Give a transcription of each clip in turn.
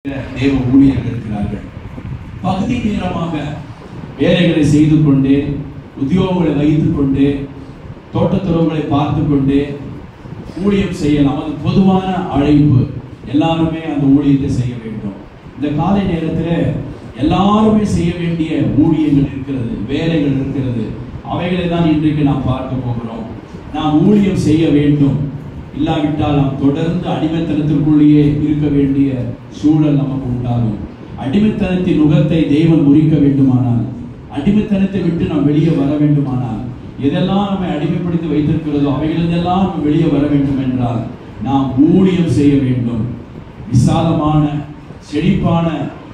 தேவ ஊழியர்கள் இருக்கிறார்கள். பகுதி நேரமாக வேலைகளை செய்து கொண்டே, உத்தியோகங்களை வைத்துக் கொண்டே, தோட்டத்துறவுகளை பார்த்து கொண்டே ஊழியம் செய்யலாம். அது பொதுவான அழைப்பு. எல்லாருமே அந்த ஊழியத்தை செய்ய வேண்டும். இந்த காலை நேரத்தில் எல்லாருமே செய்ய வேண்டிய ஊழியங்கள் இருக்கிறது, வேலைகள் இருக்கிறது. அவைகளை தான் இன்றைக்கு நாம் பார்க்க போகிறோம். நாம் ஊழியம் செய்ய வேண்டும். இல்லாவிட்டால் நாம் தொடர்ந்து அடிமைத்தனத்திற்குள்ளேயே இருக்க வேண்டிய சூழல் நமக்கு உண்டாகும். அடிமைத்தனத்தின் நுகத்தை தேவன் முறிக்க வேண்டுமானால், அடிமைத்தனத்தை விட்டு நாம் வெளியே வர வேண்டுமானால், எதெல்லாம் நம்மை அடிமைப்படுத்தி வைத்திருக்கிறதோ அவைகளிலெல்லாம் நாம் வெளியே வர வேண்டும் என்றால் நாம் ஊழியம் செய்ய வேண்டும். விசாலமான செழிப்பான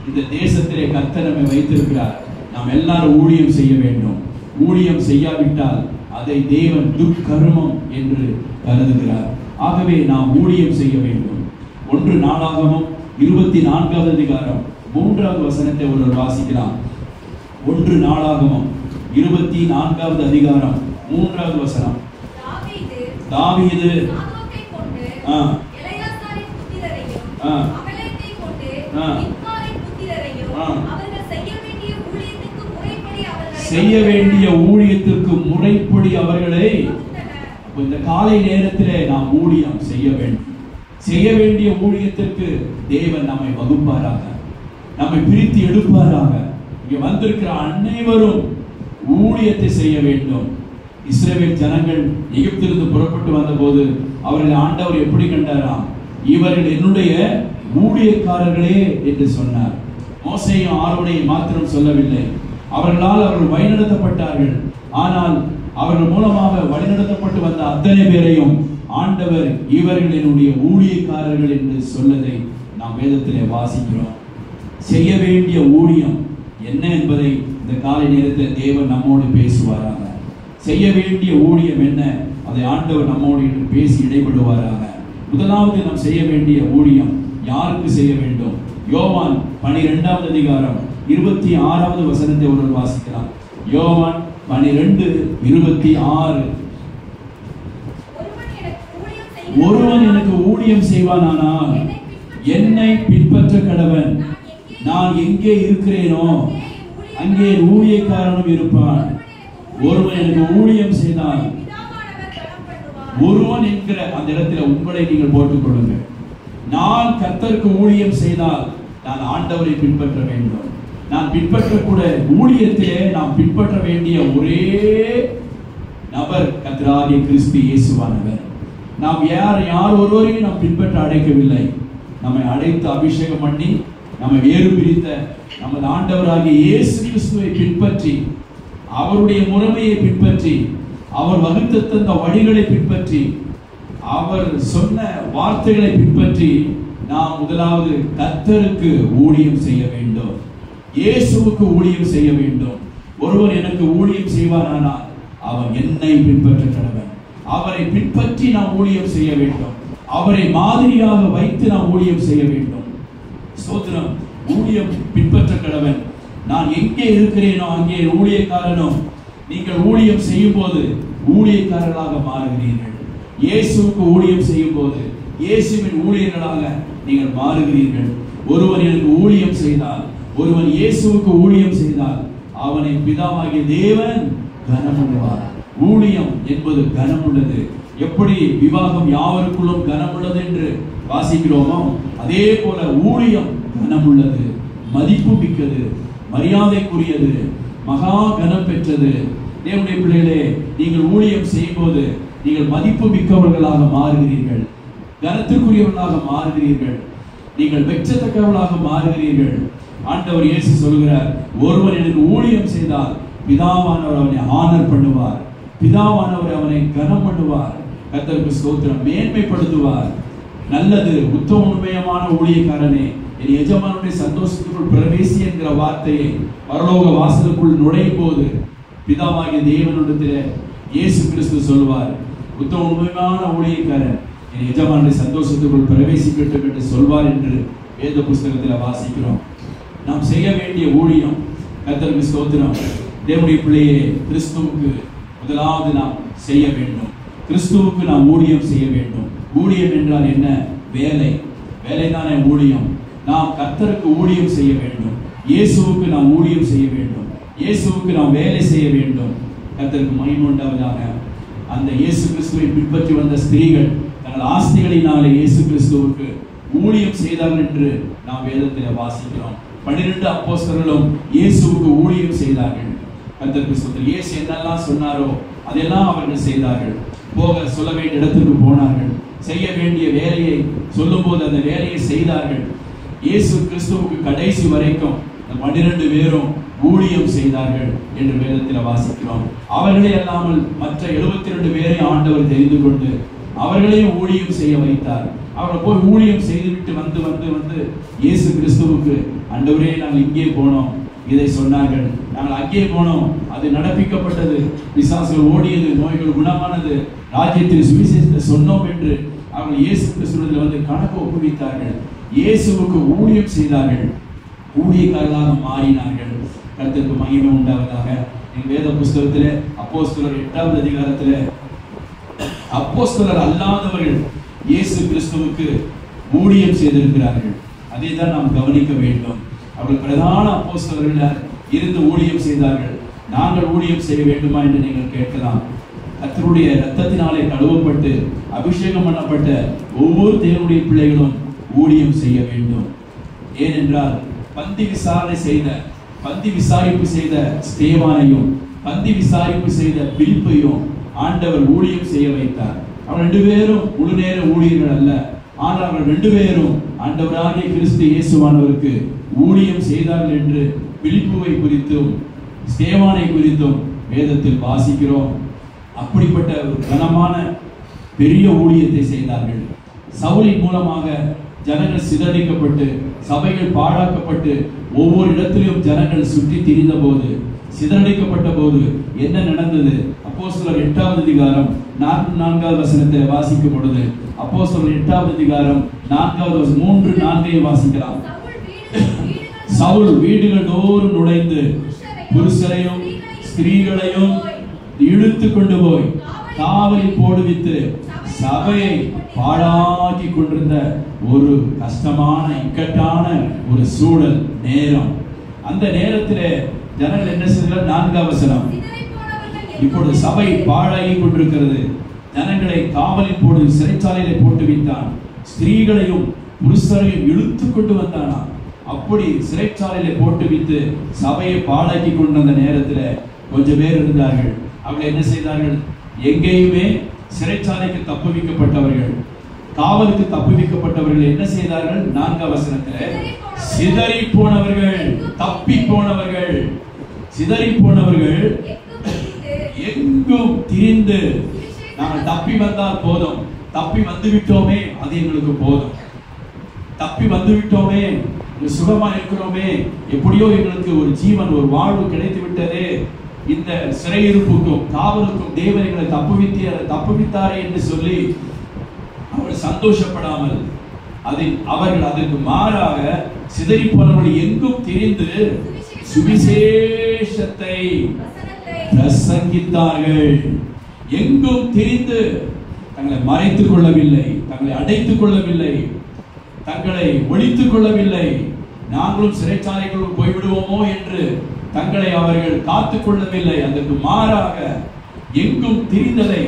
இந்த தேசத்திலே கர்த்தர் நம்மை வைத்திருக்கிறார். நாம் எல்லாரும் ஊழியம் செய்ய வேண்டும். ஊழியம் செய்யாவிட்டால் அதை தேவன் துர்க்கர்மம் என்று கருதுகிறார். ஆகவே நாம் ஊழியம் செய்ய வேண்டும். 1 நாளாகமம் 24வது அதிகாரம் 3வது வசனத்தை ஒருவர் வாசிக்கலாம். 1 நாளாகமம் 24வது அதிகாரம் 3வது வசனம். தாவீது செய்ய வேண்டிய ஊழியத்திற்கு முறைப்படி அவர்களை இந்த காலை நேரத்திலே நாம் ஊழியம் செய்ய வேண்டும். செய்ய வேண்டிய ஊழியத்திற்கு தேவன் நம்மை வகுப்பாராக, நம்மை பிரித்து எடுப்பாராக. இங்கே வந்திருக்கிற அனைவரும் ஊழியத்தை செய்ய வேண்டும். இஸ்ரவேல் ஜனங்கள் எகிப்திலிருந்து புறப்பட்டு வந்தபோது அவர்கள் ஆண்டவர் எப்படி கண்டாராம்? இவர்கள் என்னுடைய ஊழியக்காரர்களே என்று சொன்னார். மோசேயும் ஆரோனையும் மாத்திரம் சொல்லவில்லை. அவர்களால் அவர்கள் வழிநடத்தப்பட்டார்கள். ஆனால் அவர்கள் மூலமாக வழிநடத்தப்பட்டு வந்த அத்தனை பேரையும் ஆண்டவர் இவர்கள் என்னுடைய ஊழியக்காரர்கள் என்று சொன்னதை நாம் வேதத்திலே வாசிக்கிறோம். செய்ய வேண்டிய ஊழியம் என்ன என்பதை இந்த காலை நேரத்தில் தேவன் நம்மோடு பேசுவாராக. செய்ய வேண்டிய ஊழியம் என்ன, அதை ஆண்டவர் நம்மோடு பேசி இடைபடுவாராக. முதலாவது நாம் செய்ய வேண்டிய ஊழியம் யாருக்கு செய்ய வேண்டும்? யோவான் 12வது அதிகாரம் 26வது வசனத்தை ஒருவர் வாசிக்கலாம். யோவான் 12:26. ஒருவன் எனக்கு ஊழியம் செய்வானானால் என்னை பின்பற்ற கடவன். நான் எங்கே இருக்கிறேனோ அங்கே ஊழியக்காரனும் இருப்பான். ஒருவன் எனக்கு ஊழியம் செய்தால், ஒருவன் என்கிற அந்த இடத்துல உங்களை நீங்கள் போட்டுக் கொள்ளுங்கள். நான் கர்த்தருக்கு ஊழியம் செய்தால் நான் ஆண்டவரை பின்பற்ற வேண்டும். நான் பின்பற்றக்கூட ஊழியத்திலே நாம் பின்பற்ற வேண்டிய ஒரே நபர் கர்த்தராகிய கிறிஸ்து இயேசுவானவர். நாம் யார் ஒருவரையும் நாம் பின்பற்ற அழைக்கவில்லை. நம்மை அழைத்து அபிஷேகம் பண்ணி நம்மை வேறு பிரித்த நமது ஆண்டவராகிய இயேசு கிறிஸ்துவை பின்பற்றி, அவருடைய முறைமையை பின்பற்றி, அவர் வகுத்து தந்த வழிகளை பின்பற்றி, அவர் சொன்ன வார்த்தைகளை பின்பற்றி நாம் முதலாவது கர்த்தருக்கு ஊழியம் செய்ய வேண்டும். இயேசுவுக்கு ஊழியம் செய்ய வேண்டும். ஒருவர் எனக்கு ஊழியம் செய்வானானால் அவன் என்னை பின்பற்ற கடவன். அவரை பின்பற்றி நாம் ஊழியம் செய்ய வேண்டும். அவரை மாதிரியாக வைத்து நாம் ஊழியம் செய்ய வேண்டும். ஸ்தோத்திரம். ஊழியம் பின்பற்ற கடவன். நான் எங்கே இருக்கிறேனோ அங்கே ஊழியக்காரனோ. நீங்கள் ஊழியம் செய்யும் போது ஊழியக்காரர்களாக மாறுகிறீர்கள். இயேசுவுக்கு ஊழியம் செய்யும் போது இயேசுவின் ஊழியர்களாக நீங்கள் மாறுகிறீர்கள். ஒருவன் எனக்கு ஊழியம் செய்தால், ஒருவன் இயேசுவுக்கு ஊழியம் செய்தால் அவனை பிதாவாகிய தேவன் கனமுள்ளார். ஊழியம் என்பது கனமுள்ளது. எப்படி விவாகம் யாவருக்குள்ளும் கனமுள்ளது என்று வாசிக்கிறோமோ அதே போல ஊழியம் கனமுள்ளது, மதிப்பு மிக்கது, மரியாதைக்குரியது, மகா கனம் பெற்றது. தேவனுடைய பிள்ளைகளே, நீங்கள் ஊழியம் செய்யும் போது நீங்கள் மதிப்பு மிக்கவர்களாக மாறுகிறீர்கள், கனத்திற்குரியவர்களாக மாறுகிறீர்கள், நீங்கள் வெற்றத்தக்கவர்களாக மாறுகிறீர்கள். ஆண்டவர் இயேசு சொல்கிறார், ஒருவன் எனக்கு ஊழியம் செய்தால் பிதாவானவர் அவனை ஆனர் பண்ணுவார், பிதாவானவர் அவனை கனம் பண்ணுவார், கர்த்தருக்கு ஸ்தோத்திரம், மேன்மைப்படுத்துவார். நல்லது, உத்தம உண்மையமான ஊழியக்காரனே, என் எஜமானுடைய சந்தோஷத்துக்குள் பிரவேசி என்கிற வார்த்தையை பரலோக வாசலுக்குள் நுழையும் போது பிதாவாகிய தேவனிடத்திலே இயேசு கிறிஸ்து சொல்வார், உத்தம உண்மையான ஊழியக்காரன் என் எஜமானுடைய சந்தோஷத்துக்குள் பிரவேசிக்கட்டும் என்று சொல்வார் என்று வேத புஸ்தகத்தில் வாசிக்கிறோம். நாம் செய்ய வேண்டிய ஊழியம், கர்த்தருக்கு ஸ்தோத்திரம், தேவனுடைய பிள்ளையே, கிறிஸ்துவுக்கு முதலாவது நாம் செய்ய வேண்டும். கிறிஸ்துவுக்கு நாம் ஊழியம் செய்ய வேண்டும். ஊழியம் என்றால் என்ன? வேலை. வேலைதானே ஊழியம். நாம் கர்த்தருக்கு ஊழியம் செய்ய வேண்டும். இயேசுவுக்கு நாம் ஊழியம் செய்ய வேண்டும். இயேசுவுக்கு நாம் வேலை செய்ய வேண்டும். கர்த்தருக்கு மகிமை உண்டாவதாக. அந்த இயேசு கிறிஸ்துவை பின்பற்றி வந்த ஸ்திரீகள் தங்கள் ஆஸ்திகளினாலே இயேசு கிறிஸ்துவுக்கு ஊழியம் செய்தார்கள் என்று நாம் வேதத்தில் வாசிக்கிறோம். 12 அப்போஸ்தலர்களும் இயேசுவுக்கு ஊழியம் செய்தார்கள். கர்த்தருக்கு ஸ்தோத்திரம். இயேசு என்னெல்லாம் சொன்னாரோ அதெல்லாம் அவர்கள் செய்தார்கள். சொல்ல வேண்டிய இடத்துக்கு போனார்கள். செய்ய வேண்டிய வேலையை சொல்லும் போது அந்த வேலையை செய்தார்கள். இயேசு கிறிஸ்துவுக்கு கடைசி வரைக்கும் 12 பேரும் ஊழியம் செய்தார்கள் என்று வேதத்தில் வாசிக்கிறோம். அவர்களே அல்லாமல் மற்ற 72 பேரை ஆண்டவர் தெரிந்து கொண்டு அவர்களையும் ஊழியம் செய்ய வைத்தார். அவர்கள் போய் ஊழியம் செய்துவிட்டு வந்து வந்து வந்து இயேசு கிறிஸ்துவுக்கு, ஆண்டவரே நாங்கள் இங்கே போனோம், இதை சொன்னார்கள், நாங்கள் அங்கே போனோம், அது நடப்பிக்கப்பட்டது, பிசாசுகள் ஓடியது, நோய்கள் குணமானது, ராஜ்யத்தில் சுவிசேஷத்தை சொன்னோம் என்று அவர்கள் இயேசு கிறிஸ்துவிடத்தில் வந்து கணக்கு ஒப்புவித்தார்கள். இயேசுவுக்கு ஊழியம் செய்தார்கள். ஊழியக்காரர்களாக மாறினார்கள். கர்த்தருக்கு மகிமை உண்டாவதாக. வேத புஸ்தகத்திலே அப்போஸ்தலர் 8வது அதிகாரத்திலே அப்போஸ்தலர் அல்லாதவர்கள் இயேசு கிறிஸ்துவுக்கு ஊழியம் செய்திருக்கிறார்கள். அதை தான் நாம் கவனிக்க வேண்டும். அவர்கள் பிரதான அப்போஸ்தலர்கள் இருந்து ஊழியம் செய்தார்கள். நாங்கள் ஊழியம் செய்ய வேண்டுமா என்று நீங்கள் கேட்கலாம். கர்த்தருடைய இரத்தத்தினாலே கழுவப்பட்டு அபிஷேகம் பண்ணப்பட்ட ஒவ்வொரு தேவனுடைய பிள்ளைகளும் ஊழியம் செய்ய வேண்டும். ஏனென்றால் பந்தி விசாரிப்பு செய்த ஸ்தேவானையும் பந்தி விசாரிப்பு செய்த பிலிப்பையும் ஆண்டவர் ஊழியம் செய்ய வைத்தார். அவர்கள் 2 பேரும் முழு நேர ஊழியர்கள் அல்ல. ஆனால் அவர்கள் 2 பேரும் ஆண்டவராகிய கிறிஸ்து இயேசுவானவருக்கு ஊழியம் செய்தார்கள் என்று பிலிப்புவை குறித்தும் ஸ்தேவானை குறித்தும் வேதத்தில் வாசிக்கிறோம். அப்படிப்பட்ட ஒரு கனமான பெரிய ஊழியத்தை செய்தார்கள். சவுலின் மூலமாக ஜனங்கள் சிதறடிக்கப்பட்டு சபைகள் பாழாக்கப்பட்டு ஒவ்வொரு இடத்திலும் ஜனங்கள் சுற்றி திரிந்த போது, சிதறடிக்கப்பட்ட போது என்ன நடந்தது? அப்போஸ்தலர் 8வது அதிகாரம் 4வது வசனத்தை வாசிக்கும் பொழுது, அப்போஸ்தலர் 8வது அதிகாரம் 4வது வசனம் 3-4 வாசிக்கலாம். சவுல் வீடுகள் தோறும் நுழைந்து புருஷரையும் ஸ்திரீகளையும் இழுத்து கொண்டு போய் காவலில் போடுவித்து சபையை பாழாக்கி கொண்டிருந்த ஒரு கஷ்டமான இக்கட்டான ஒரு சூழல் நேரம். அந்த நேரத்திலே ஜனங்கள் என்ன செய்தார்கள்? 4வது வசனம், இப்பொழுது சபை பாழாகி கொண்டிருக்கிறது, ஜனங்களை காவலில் போடு சிறைச்சாலையிலே போட்டு வைத்தான், ஸ்திரீகளையும் புருஷரையும் இழுத்து கொண்டு வந்தானா. அப்படி சிறைச்சாலையிலே போட்டு வைத்து சபையை பாழாக்கி கொண்டிருந்த நேரத்தில் கொஞ்சம் பேர் இருந்தார்கள். அவர்கள் என்ன செய்தார்கள்? எங்கேயுமே சிறைச்சாலைக்கு தப்புவிக்கப்பட்டவர்கள், காவலுக்கு தப்புவிக்கப்பட்டவர்கள் என்ன செய்தார்கள்? 4வது வசனத்தில் சிதறி போனவர்கள், தப்பி போனவர்கள், சிதறி போனவர்கள் எங்கும் திரிந்து, நாங்கள் தப்பி வந்தால் போதும், தப்பி வந்து விட்டோமே அது எங்களுக்கு போதும், தப்பி வந்து விட்டோமே, சுகமா இருக்கிறோமே, எப்படியோ எங்களுக்கு ஒரு ஜீவன், ஒரு வாழ்வு கிடைத்து விட்டதே, இந்த சிறையிருப்புக்கும் காவலுக்கும் தேவன் எங்களை தப்புவித்தாரே என்று சொல்லி அவர்கள் சந்தோஷப்படாமல் அவர்கள் அதற்கு மாறாக சிதறி போனவர்கள் எங்கும் திரிந்து சுவிசேஷத்தை பிரசங்கித்தார்கள். எங்கும் திரிந்து தங்களை மறைத்துக் கொள்ளவில்லை, தங்களை அடைத்துக் கொள்ளவில்லை, தங்களை ஒழித்துக் கொள்ளவில்லை. நாங்களும் சிறைச்சாலைகளுக்கு போய்விடுவோமோ என்று தங்களை அவர்கள் காத்துக் கொள்ளவில்லை. அதற்கு மாறாக எங்கும் திரிந்ததை,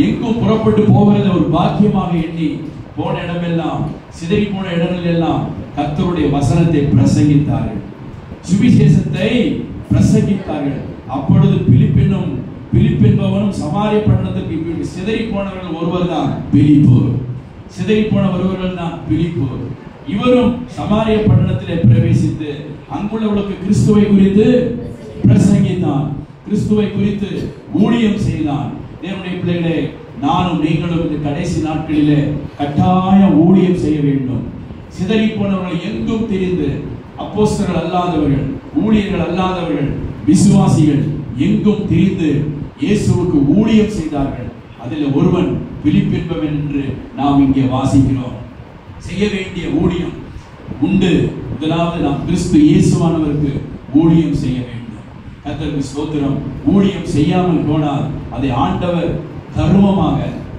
எங்கும் புறப்பட்டு போகிறத ஒரு பாக்கியமாக எண்ணி போன இடமெல்லாம், சிதறி போன இடங்கள் எல்லாம் கர்த்தருடைய வசனத்தை பிரசங்கித்தார்கள், சுவிசேஷத்தை பிரசங்கித்தார்கள். அப்பொழுது பிலிப்பு என்பவனும் சமாரிய பட்டணத்துக்கு சிதறி போனவர்கள் ஒருவர் தான் பிலிப்பு, சிதறி போன ஒருவர்கள் தான் பிலிப்பு. இவரும் சமாரிய பட்டணத்திலே பிரவேசித்து அங்குள்ளவர்களுக்கு கிறிஸ்துவை குறித்து பிரசங்கித்தான், கிறிஸ்துவை குறித்து ஊழியம் செய்தான். தேவனுடைய பிள்ளைகளே, நானும் நீங்களும் இந்த கடைசி நாட்களிலே கட்டாய ஊழியம் செய்ய வேண்டும். சிதறி போனவர்கள் எங்கும் தெரிந்து, அப்போஸ்தலர்கள் அல்லாதவர்கள், ஊழியர்கள் அல்லாதவர்கள், விசுவாசிகள் எங்கும் தெரிந்து இயேசுவுக்கு ஊழியம் செய்தார்கள். அதில் ஒருவன் பிலிப்பு என்பவன் என்று நாம் இங்கே வாசிக்கிறோம். செய்ய வேண்டிய ஊழியம் உண்டு. முதலாவது நாம் கிறிஸ்து இயேசுவானவருக்கு ஊழியம் செய்ய வேண்டும். கர்த்தருக்கு ஸ்தோத்திரம். ஊழியம் செய்யாமல் போனால் அதை ஆண்டவர் கர்மமாக,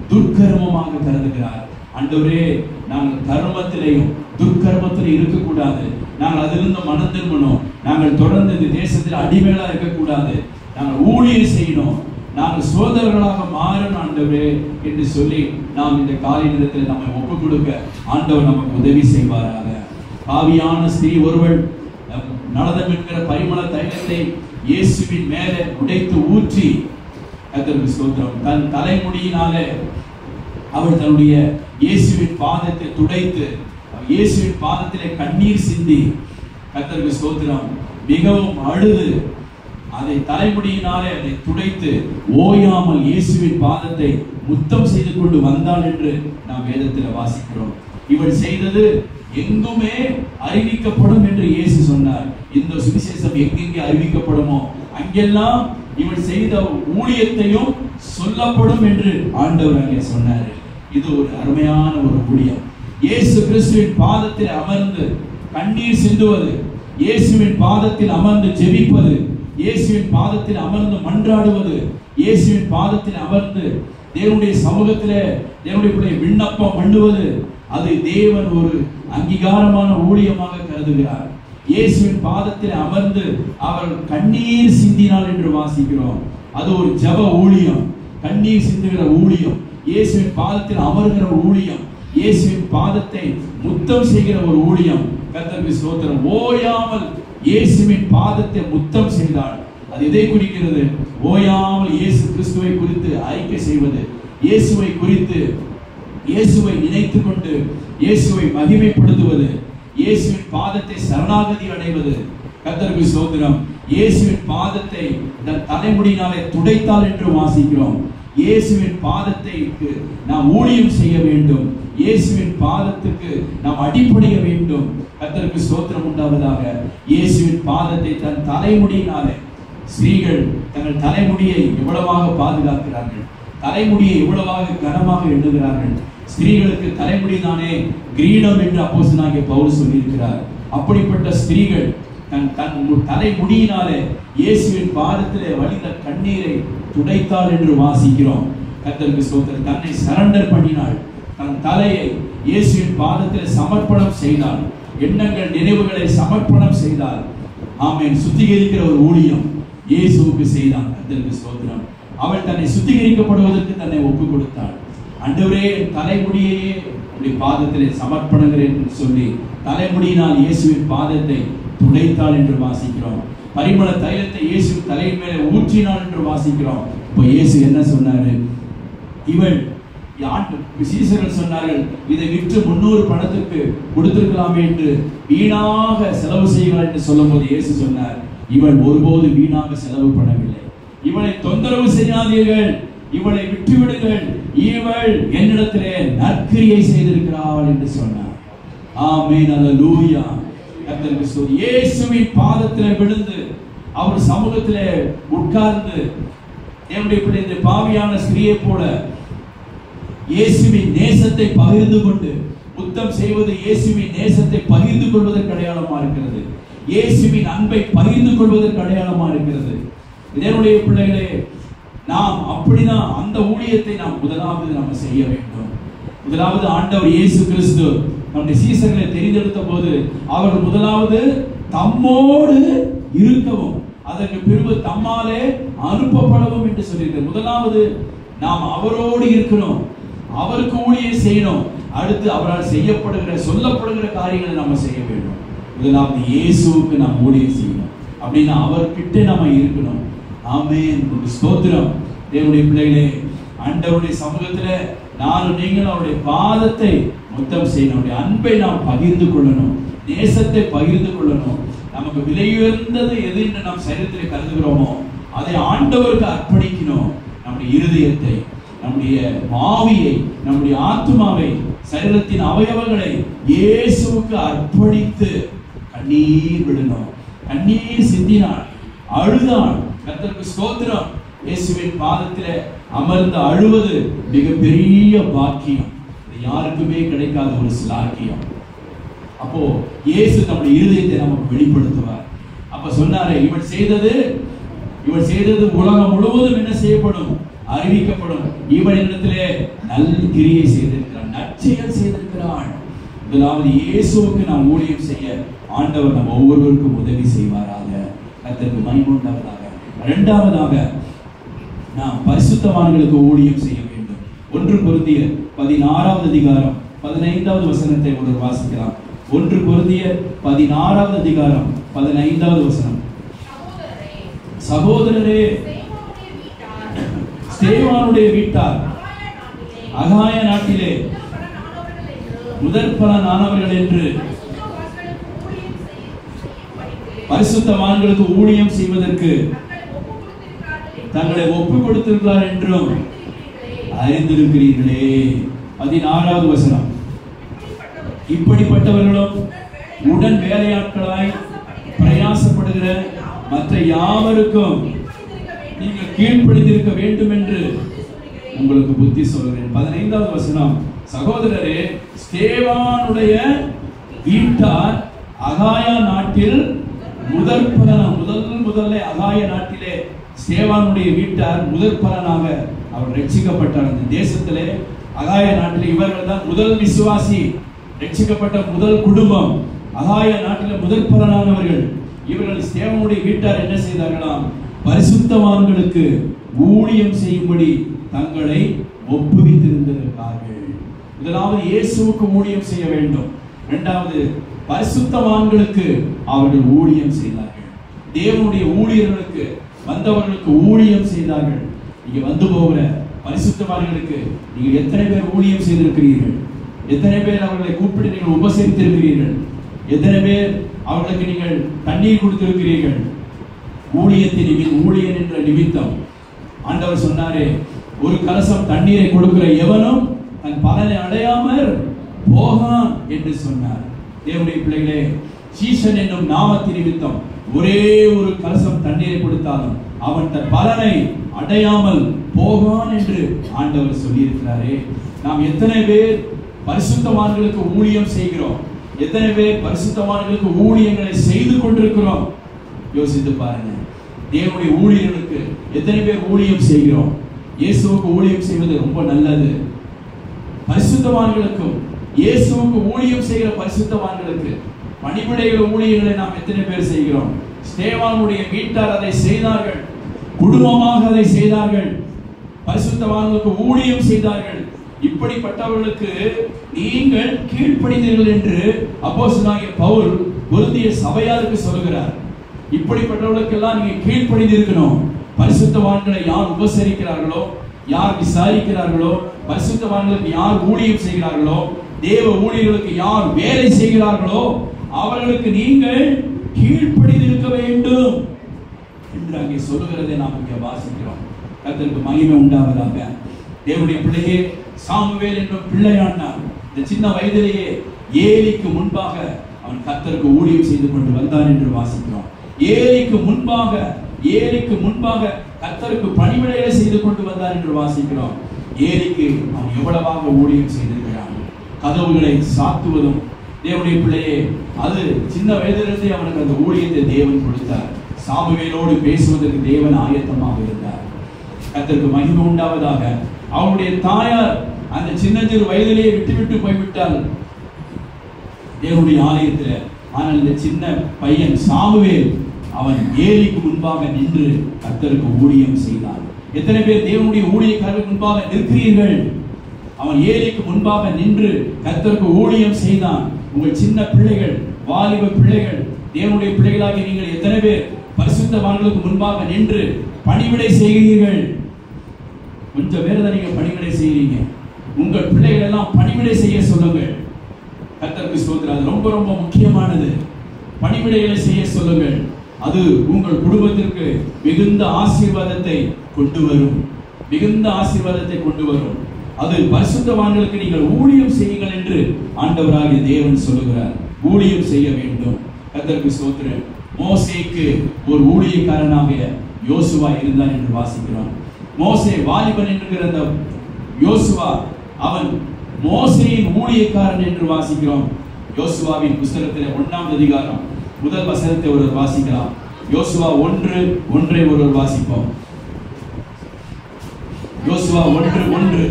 துர்க்கர்மமாக கருதுகிறார். ஆண்டவரே, நாங்கள் கர்மத்திலேயும் துர்க்கர்மத்தில் இருக்கக்கூடாது. நாங்கள் அதிலிருந்து மனம் திரும்பணும். நாங்கள் தொடர்ந்து இந்த தேசத்தில் அடிமைகளா இருக்கக்கூடாது. நாங்கள் ஊழியம் செய்யணும். நாங்கள் சோதரர்களாக மாறணும் ஆண்டவரே என்று சொல்லி நாம் இந்த காலை நேரத்தில் நம்மை ஒப்புக் கொடுக்க ஆண்டவர் நமக்கு உதவி செய்வாராக. பாவியான ஸ்திரீ ஒருவள் நலதம் என்கிற பரிமள தைலத்தை இயேசுவின் மேலே உடைத்து ஊற்றி, கர்த்தருக்கு ஸ்தோத்திரம், தன் தலைமுடியினாலே அவள் தன்னுடைய இயேசுவின் பாதத்தை துடைத்து இயேசுவின் பாதத்திலே கண்ணீர் சிந்தி, கர்த்தருக்கு ஸ்தோத்திரம், மிகவும் அழுது அதை தலைமுடியினாலே அதை துடைத்து ஓயாமல் இயேசுவின் பாதத்தை முத்தம் செய்து கொண்டு வந்தாள் என்று நாம் வேதத்தில் வாசிக்கிறோம். இவள் செய்தது எங்குமே அறிவிக்கப்படும் என்று இயேசு சொன்னார். இந்த சுவிசேஷம் எங்கெங்கே அறிவிக்கப்படுமோ அங்கெல்லாம் இவள் செய்த ஊழியத்தையும் சொல்லப்படும் என்று ஆண்டவர் அங்கே சொன்னார். இது ஒரு அருமையான ஒரு ஊழியம். இயேசு கிறிஸ்துவின் பாதத்தில் அமர்ந்து கண்ணீர் சிந்துவது, இயேசுவின் பாதத்தில் அமர்ந்து ஜெபிப்பது, இயேசுவின் பாதத்தில் அமர்ந்து மன்றாடுவது, இயேசுவின் பாதத்தில் அமர்ந்து தேவனுடைய சமூகத்திலே தேவனுடைய விண்ணப்பம் பண்ணுவது, அது தேவன் ஒரு அங்கீகாரமான ஊழியமாக கருதுகிறார். இயேசுவின் பாதத்தில் அமர்ந்து அவர் கண்ணீர் சிந்தினார் என்று வாசிக்கிறோம். அது ஒரு ஜெப ஊழியம், கண்ணீர் சிந்துகிற ஊழியம், இயேசுவின் பாதத்தில் அமர்கிற ஊழியம், இயேசுவின் பாதத்தை முத்தம் செய்கிற ஒரு ஊழியம். கர்த்தருக்கு ஸ்தோத்திரம். ஓயாமல் இயேசுவின் பாதத்தை முத்தம் செய்தாள். அது எதை குறிக்கிறது? ஓயாமல் இயேசு கிறிஸ்துவை குறித்து அறிக்கை செய்வது, இயேசுவை குறித்து இயேசுவை நினைத்துக் கொண்டு இயேசுவை மகிமைப்படுத்துவது, இயேசுவின் பாதத்தை சரணாகதி அடைவது. கர்த்தருக்கு ஸ்தோத்திரம். இயேசுவின் பாதத்தை தன் தலைமுடியினாலே துடைத்தாள் என்று வாசிக்கிறோம். இயேசுவின் பாதத்தைக்கு நாம் ஊழியம் செய்ய வேண்டும். இயேசுவின் பாதத்துக்கு நாம் அடிபணிய வேண்டும். கர்த்தருக்கு ஸ்தோத்திரம் உண்டாவதாக. இயேசுவின் பாதத்தை தன் தலைமுடியினாலே, ஸ்திரீகள் தங்கள் தலைமுடியை எவ்வளவாக பாதுகாக்கிறார்கள், தலைமுடியை எவ்வளவாக கனமாக எண்ணுகிறார்கள். ஸ்திரீகளுக்கு தலைமுடிதானே கிரீடம் என்று அப்போஸ்தலனாகிய பவுல் சொல்லியிருக்கிறார். அப்படிப்பட்ட ஸ்திரீகள் தன் தலைமுடியினாலே இயேசுவின் பாதத்திலே வழிந்த கண்ணீரை துடைத்தாள் என்று வாசிக்கிறோம். கர்த்தருக்கு ஸ்தோத்திரம். தன்னை சரண்டர் பண்ணினாள். தன் தலையை இயேசுவின் பாதத்தில் சமர்ப்பணம் செய்தாள். எண்ணங்கள் நினைவுகளை சமர்ப்பணம் செய்தாள். ஆமென். சுத்திகரிக்கிற ஒரு ஊழியம் இயேசுவுக்கு செய்தான். கர்த்தருக்கு ஸ்தோத்திரம். அவள் தன்னை சுத்திகரிக்கப்படுவதற்கு தன்னை ஒப்பு கொடுத்தாள். ஆண்டவரே, தலைமுடியையே உம்முடைய பாதத்திலே சமர்ப்பணங்கிறேன் என்று சொல்லி தலைமுடியினால் இயேசுவின் பாதத்தை துடைத்தாள் என்று வாசிக்கிறோம். பரிமள தைலத்தை இயேசு தலையின் மேலே ஊற்றினாள் என்று வாசிக்கிறோம். இப்போ இயேசு என்ன சொன்னாரு? இவள் சீசர்கள் சொன்னார்கள், இதை விற்று 300 பணத்துக்கு கொடுத்திருக்கலாமே என்று வீணாக செலவு செய்வாள் என்று சொல்லும் போது இயேசு சொன்னார், இவள் ஒருபோது வீணாக செலவு பண்ணவில்லை. இவளை தொந்தரவு செய்யாதீர்கள், இவளை விட்டுவிடுங்கள், இவள் என்னிடத்திலே நற்கிரியை செய்திருக்கிறாள் என்று சொன்னார். ஆமென். அல்லேலூயா. கர்த்தருக்கு ஸ்தோத்திரம். இயேசுவின் பாதத்திலே விழுந்து அவர் சமூகத்திலே உட்கார்ந்து தேவனுடைய பிள்ளை பாவியான ஸ்திரீயை போல இயேசுவின் நேசத்தை பகிர்ந்து கொண்டு முத்தம் செய்வது இயேசுவின் நேசத்தை பகிர்ந்து கொள்வதற்கு அடையாளமா இருக்கிறது. இயேசுவின் அன்பை பகிர்ந்து கொள்வதற்கு அடையாளமா இருக்கிறது. தேவனுடைய பிள்ளைகளே, நாம் அப்படிதான் அந்த ஊழியத்தை நாம் முதலாவது நாம் செய்ய வேண்டும். முதலாவது ஆண்டவர் இயேசு கிறிஸ்து நம்முடைய சீசர்களை தெரிந்தெடுத்த போது அவர்கள் முதலாவது தம்மோடு இருக்கவும் அதற்கு பிறகு தம்மாலே அனுப்பப்படவும் என்று சொல்லியிருக்கிறார். முதலாவது நாம் அவரோடு இருக்கணும், அவருக்கு ஊழியம் செய்யணும். அடுத்து அவரால் செய்யப்படுகிற சொல்லப்படுகிற காரியங்களை நம்ம செய்ய வேண்டும். முதலாவது இயேசுவுக்கு நாம் ஊழியம் செய்யணும். அப்படின்னா அவர்கிட்ட நம்ம இருக்கணும். ஆமென். ஸ்தோத்திரம். தேவனுடைய பிள்ளைகளே, ஆண்டவருடைய சமூகத்துல நானும் நீங்களும் அவருடைய பாதத்தை முத்தம் செய்யணும். அவருடைய அன்பை நாம் பகிர்ந்து கொள்ளணும், நேசத்தை பகிர்ந்து கொள்ளணும். நமக்கு விலையுயர்ந்தது எது என்று நாம் சரீரத்தில் கருதுகிறோமோ அதை ஆண்டவருக்கு அர்ப்பணிக்கணும். நம்முடைய இருதயத்தை, நம்முடைய ஆவியை, நம்முடைய ஆத்துமாவை, சரீரத்தின் அவயவங்களை இயேசுவுக்கு அர்ப்பணித்து கண்ணீர் விடணும். கண்ணீர் சிந்தினாள், அழுதாள். கர்த்தருக்கு ஸ்தோத்திரம். இயேசுவின் பாதத்திலே அமர்ந்து அழுவது மிகப்பெரிய பாக்கியம். யாருக்குமே கிடைக்காத ஒரு சிலாக்கியம். அப்போ இயேசு நம்முடைய இருதயத்தை நமக்கு வெளிப்படுத்துவார். அப்ப சொன்னாரே, இவள் செய்தது உலகம் முழுவதும் என்ன செய்யப்படும்? அறிவிக்கப்படும். இவள் இடத்திலே நல்ல கிரியை செய்திருக்கிறாள், நற்செயல் செய்திருக்கிறாள். முதலாவது இயேசுவுக்கு நாம் ஊழியம் செய்ய ஆண்டவர் நம்ம ஒவ்வொருவருக்கும் உதவி செய்வாராக. கர்த்தருக்கு மகிமை உண்டாவதாக. இரண்டாவதாக நாம் பரிசுத்தவான்களுக்கு ஊழியம் செய்ய வேண்டும். 1 கொரிந்தியர் 16வது அதிகாரம் 15வது வசனத்தை ஒருவர் வாசிக்கலாம். 1 கொரிந்தியர் 16வது அதிகாரம் 15வது வசனம். சகோதரரே, ஸ்தேவானுடைய வீட்டார் அகாய நாட்டிலே முதற் பலனானவர்கள் என்று பரிசுத்தவான்களுக்கு ஊழியம் செய்வதற்கு தங்களை ஒப்புக் கொடுத்திருக்கிறார் என்றும் அறிந்திருக்கிறீர்களே. 16வது வசனம். இப்படிப்பட்டவர்களும் உடன் வேலையாட்களாய் பிரயாசப்படுகிற மற்ற யாவருக்கும் நீங்கள் கீழ்ப்படிந்திருக்க வேண்டும் என்று உங்களுக்கு புத்தி சொல்கிறேன். 15வது வசனம். சகோதரரே, ஸ்தேவானுடைய வீட்டார் அகாயா நாட்டில் முதல்ல அகாய நாட்டிலே ஸ்தேவானுடைய வீட்டார் முதற் பலனாக அவர் ரட்சிக்கப்பட்டார். அந்த தேசத்திலே அகாய நாட்டிலே இவர்கள் தான் முதல் விசுவாசி, ரட்சிக்கப்பட்ட முதல் குடும்பம். அகாய நாட்டிலே முதற் பலனானவர்கள் இவர்கள். ஸ்தேவானுடைய வீட்டார் என்ன செய்தார்களாம்? பரிசுத்தவான்களுக்கு ஊழியம் செய்யும்படி தங்களை ஒப்புவித்திருந்தார்கள். முதலாவது இயேசுவுக்கு ஊழியம் செய்ய வேண்டும். இரண்டாவது பரிசுத்தவான்களுக்கு அவர்கள் ஊழியம் செய்தார்கள். தேவனுடைய ஊழியர்களுக்கு வந்தவர்களுக்கு ஊழியம் செய்தார்கள். நீங்க வந்து போகிற பரிசுத்தவான்களுக்கு நீங்கள் எத்தனை பேர் ஊழியம் செய்திருக்கிறீர்கள்? எத்தனை பேர் அவர்களை கூப்பிட்டு நீங்கள் உபசரித்திருக்கிறீர்கள்? எத்தனை பேர் அவர்களுக்கு நீங்கள் தண்ணீர் கொடுத்திருக்கிறீர்கள்? ஊழியன் என்ற நிமித்தம் ஆண்டவர் சொன்னாரே, ஒரு கலசம் தண்ணீரை கொடுக்கிற எவனும் தன் பலனை அடையாமல் போகான் என்று சொன்னார். தேவனுடைய பிள்ளைகளே, சீசன் என்னும் நாமத்தின் நிமித்தம் ஒரே ஒரு கலசம் தண்ணீரை கொடுத்தாலும் அவன் தன் பலனை அடையாமல் போகான் என்று ஆண்டவர் சொல்லியிருக்கிறாரே. நாம் எத்தனை பேர் பரிசுத்தவான்களுக்கு ஊழியம் செய்கிறோம்? எத்தனை பேர் பரிசுத்தவான்களுக்கு ஊழியங்களை செய்து கொண்டிருக்கிறோம்? யோசித்து பாருங்க. தேவனுடைய ஊழியர்களுக்கு எத்தனை பேர் ஊழியம் செய்கிறோம்? இயேசுவுக்கு ஊழியம் செய்வது ரொம்ப நல்லது. பரிசுத்தவான்களுக்கும் இயேசுவுக்கு ஊழியம் செய்கிற பரிசுத்தவான்களுக்கு பணிவிடைகள் ஊழியர்களை நாம் எத்தனை பேர் செய்கிறோம்? ஸ்தேவானுடைய வீட்டார் அதை செய்தார்கள், குடும்பமாக அதை செய்தார்கள், பரிசுத்தவான்களுக்கு ஊழியம் செய்தார்கள். இப்படிப்பட்டவர்களுக்கு நீங்கள் கீழ்ப்படிந்தீர்கள் என்று அப்போஸ்தலனாகிய பவுல் கொரிந்திய சபையாருக்கு சொல்கிறார். இப்படிப்பட்டவர்களுக்கெல்லாம் நீங்க கீழ்ப்படிந்திருக்கணும். பரிசுத்தவான்களை யார் உபசரிக்கிறார்களோ, யார் விசாரிக்கிறார்களோ, பரிசுத்தவான்களுக்கு யார் ஊழியம் செய்கிறார்களோ, தேவ ஊழியர்களுக்கு யார் வேலை செய்கிறார்களோ அவர்களுக்கு நீங்கள் கீழ்ப்படிந்திருக்க வேண்டும் என்று அங்கே சொல்லுகிறதை நாம் இங்கே வாசிக்கிறோம். கர்த்தருக்கு மகிமை உண்டாவதாக. தேவனுடைய பிள்ளையே, சாமுவேல் என்னும் பிள்ளையானார். இந்த சின்ன வயதிலேயே ஏலிக்கு முன்பாக அவன் கர்த்தருக்கு ஊழியம் செய்து கொண்டு வந்தான் என்று வாசிக்கிறோம். ஏலிக்கு முன்பாக கர்த்தருக்கு பணிவிடைகளை செய்து கொண்டு வந்தார் என்று வாசிக்கிறோம். ஏலிக்கு அவன் எவ்வளவாக ஊழியம் செய்திருக்கிறான். கதவுகளை சாத்துவதும் தேவனுடைய பிள்ளையே, அது சின்ன வயதிலிருந்தே அவனுக்கு அந்த ஊழியத்தை தேவன் கொடுத்தார். சாமுவேலோடு பேசுவதற்கு தேவன் ஆயத்தமாக இருந்தார். கர்த்தருக்கு மகிமை உண்டாவதாக. அவனுடைய தாயார் அந்த சின்னஞ்சிறு வயதிலேயே விட்டு போய்விட்டால் தேவனுடைய ஆலயத்தில். ஆனால் இந்த சின்ன பையன் சாமுவேல் அவன் ஏலிக்கு முன்பாக நின்று கர்த்தருக்கு ஊழியம் செய்தான். எத்தனை பேர் தேவனுடைய ஊழியக்காரருக்கு முன்பாக நிற்கிறீர்கள்? அவன் ஏலிக்கு முன்பாக நின்று கர்த்தருக்கு ஊழியம் செய்தான். உங்கள் சின்ன பிள்ளைகள், வாலிப பிள்ளைகள், தேவனுடைய பிள்ளைகளாகி நீங்கள் எத்தனை பேர் பரிசுத்தவான்களுக்கு முன்பாக நின்று பணிவிடை செய்கிறீர்கள்? கொஞ்சம் பேர் தான் நீங்க பணிவிடை செய்கிறீங்க. உங்கள் பிள்ளைகள் எல்லாம் பணிவிடை செய்ய சொல்லுங்கள். கர்த்தருக்கு ஸ்தோத்திரம். அது ரொம்ப ரொம்ப முக்கியமானது. பணிவிடைகளை செய்ய சொல்லுங்கள். அது உங்கள் குடும்பத்திற்கு மிகுந்த ஆசீர்வாதத்தை கொண்டு வரும். அது பரிசுத்தவான்களுக்கு நீங்கள் ஊழியம் செய்யுங்கள் என்று ஆண்டவராகிய தேவன் சொல்லுகிறார். ஊழியம் செய்ய வேண்டும். கர்த்தருக்கு ஸ்தோத்திரம். மோசேக்கு ஒரு ஊழியக்காரனாக யோசுவா இருந்தான் என்று வாசிக்கிறோம். மோசே வாலிபன் என்கிற அந்த யோசுவா அவன் மோசேயின் ஊழியக்காரன் என்று வாசிக்கிறோம். யோசுவாவின் புத்தகத்தில் 1வது அதிகாரம் முதல் வசனத்தை ஒருவர் வாசிக்கலாம். யோசுவா 1:1 ஒருவர் வாசிப்போம். யோசுவா 1:1.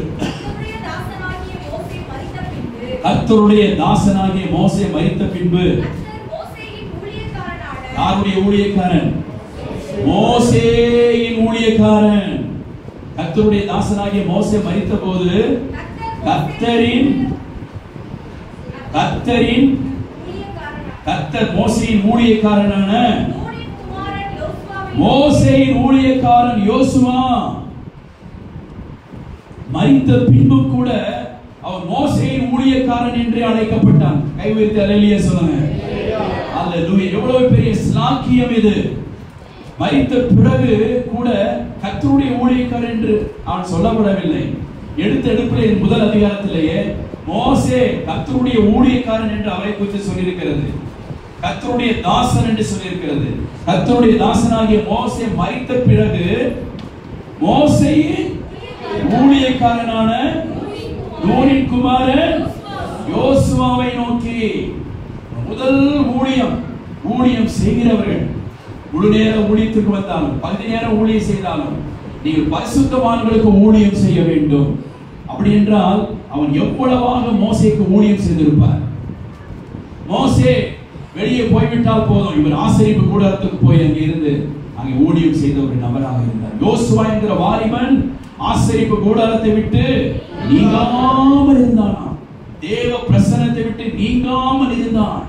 கர்த்தருடைய தாசனாகிய மோசே மரித்த பின்பு யாருடைய ஊழியக்காரன்? மோசேயின் ஊழியக்காரன். கர்த்தருடைய தாசனாகிய மோசே மரித்த போது கர்த்தர் மோசேயின் ஊழியக்காரனான மோசேயின் ஊழியக்காரன் யோசுவா மரித்த பின்பு கூட அவன் மோசேயின் ஊழியக்காரன் என்று அழைக்கப்பட்டான். கை வைத்து அல்லேலூயா சொல்லுங்க. அல்லேலூயா. எவ்வளவு பெரிய ஸ்லாக்கியம் இது! மரித்த பிறகு கூட கர்த்தருடைய ஊழியக்காரன் என்று அவன் சொல்லப்படவில்லை. எடுப்பிலே முதல் அதிகாரத்திலேயே மோசே கர்த்தருடைய ஊழியக்காரன் என்று அவரை குறித்து சொல்லியிருக்கிறது. கர்த்தருடைய தாசன் என்று சொல்லியிருக்கிறது. கர்த்தருடைய தாசனாகிய மோசே மரித்த பிறகு மோசேயின் ஊழியக்காரனான நூனின் குமாரன் யோசுவாவை நோக்கி முதல் ஊழியம் செய்கிறவர்கள் முழு நேர ஊழியத்துக்கு வந்தாலும் பகுதி நேரம் ஊழியம் செய்தாலும் நீங்கள் பரிசுத்தவான்களுக்கு ஊழியம் செய்ய வேண்டும். அப்படி என்றால் அவன் எவ்வளவாக மோசேக்கு ஊழியம் செய்திருப்பார். மோசே வெளியே போய்விட்டால் போதும், இவர் ஆசரிப்பு கூடாரத்துக்கு போய் அங்கே இருந்து அங்கே ஊழியம் செய்த ஒரு நபராக இருந்தார். யோசுவா என்கிற வாலிபன் ஆசரிப்பு கூடாரத்தை விட்டு நீங்காமல் இருந்தானா? தேவ பிரசன்னத்தை விட்டு நீங்காமல் இருந்தான்.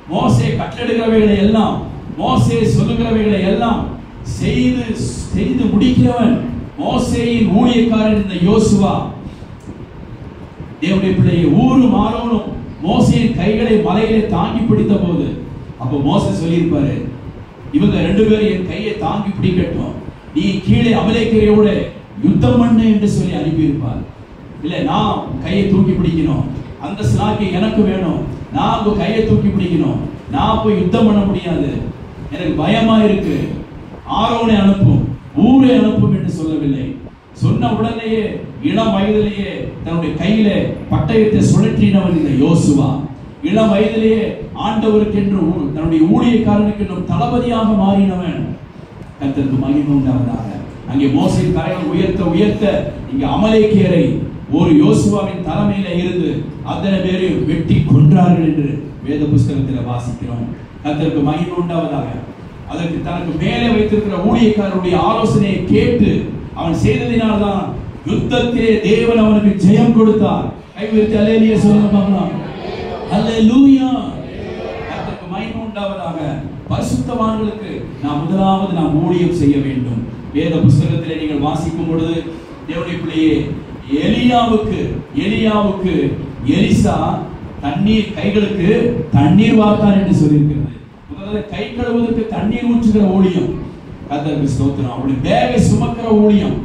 மோசே கட்டளையிடுகிறவைகளை எல்லாம், மோசே சொல்லுகிறவைகளை எல்லாம் செய்து முடிக்கிறவன் மோசேயின் ஊழியக்காரன் இந்த யோசுவா. தேவனுடைய பிள்ளையை ஊரும் ஆரோனும் மோசேயின் கைகளை மலையிலே தாங்கி பிடித்த போது அப்ப மோசே சொல்லியிருப்பாரு, இவங்க ரெண்டு பேரும் என் கையை தாங்கி பிடிக்கட்டும், நீ கீழே அமலேக்கியோட யுத்தம் பண்ணு என்று சொல்லி அனுப்பியிருப்பார். இல்ல, நான் கையை தூக்கி பிடிக்கணும், அந்த ஸ்லாக்கி எனக்கு வேணும், நான் உங்க கையை தூக்கி பிடிக்கணும், நான் போய் யுத்தம் பண்ண முடியாது, எனக்கு பயமா இருக்கு, ஆரோனை அனுப்பும், ஊரை அனுப்பும் என்று சொல்லவில்லை. சொன்ன உடனேயே இளம் வயதிலேயே தன்னுடைய கையில பட்டயத்தை சுழற்றினவன் இந்த யோசுவா. இளம் வயதிலேயே ஆண்டவருக்கு என்று தன்னுடைய ஊழியக்காரனுக்கு என்றும் தளபதியாக மாறினவன். கர்த்தருக்கு மகிமை உண்டாவதாக. அங்கே மோசே கரையை உயர்த்த இங்கே அமலேக்கியரை ஒரு யோசுவாவின் தலைமையில இருந்து அத்தனை பேரையும் வெட்டி கொன்றார்கள் என்று வேத புஸ்தகத்தில் வாசிக்கிறோம். கர்த்தருக்கு மகிமை உண்டாவதாக. அதற்கு தனக்கு மேலே வைத்திருக்கிற ஊழியக்காரருடைய ஆலோசனையை கேட்டு அவன் செய்ததினால்தான் யுத்தத்திலே தேவன் அவனுக்கு ஜெயம் கொடுத்தார். கைவிட்டு அல்லேலூயா சொல்லுங்க பார்க்கலாம். அல்லேலூயா. கர்த்தருக்கு மகிமை உண்டாவதாக. பரிசுத்தவான்களுக்கு முதலாவது நாம் ஊழியம் செய்ய வேண்டும். வேத புஸ்தகத்திலே நீங்கள் வாசிக்கும் பொழுது தேவனுடைய பிள்ளையே, எலியாவுக்கு எலிசா தண்ணீர் கைகளுக்கு தண்ணீர் வார்த்தார் என்று சொல்லியிருக்கிறது. முதல்ல கை கழுவுவதற்கு தண்ணீர் ஊற்றுகிற ஊழியம். கர்த்தருக்கு ஸ்தோத்திரம். அவருடைய பேகை சுமக்கிற ஊழியம்.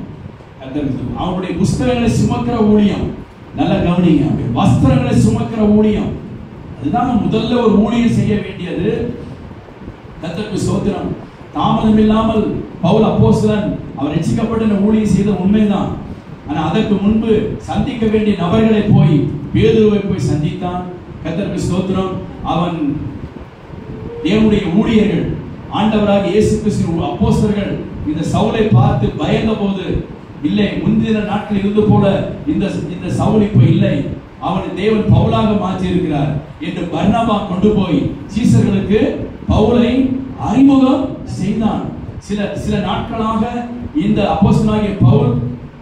கர்த்தருக்கு அவருடைய புஸ்தகங்களை சுமக்கிற ஊழியம். நல்ல கவனிங்க, வஸ்திரங்களை சுமக்கிற ஊழியம். அதுதான் முதல்ல ஒரு ஊழியம் செய்ய வேண்டியது. கர்த்தருக்கு ஸ்தோத்திரம். தாமதம் இல்லாமல் பவுல் அப்போஸ்தலன் அவர் ரட்சிக்கப்பட்ட ஊழியம் செய்த உண்மைதான். ஆனா அதற்கு முன்பு சந்திக்க வேண்டிய நபர்களை போய் பேதுருவை போய் சந்தித்தான். கர்த்தருக்கு ஸ்தோத்திரம். அவன் தேவனுடைய ஊழியர்கள், ஆண்டவராக இயேசு கிறிஸ்து அப்போஸ்தலர்கள் இந்த சவுலை பார்த்து பயந்த போது, இல்லை முந்தின நாட்கள் இருந்து போல இந்த சவுல் இப்ப இல்லை, அவனை தேவன் பவுலாக மாற்றி இருக்கிறார் என்று பர்னபா கொண்டு போய் சீசர்களுக்கு பவுலை அறிமுகம் செய்தான். சில நாட்களாக இந்த அப்போஸ்தலனாகிய பவுல்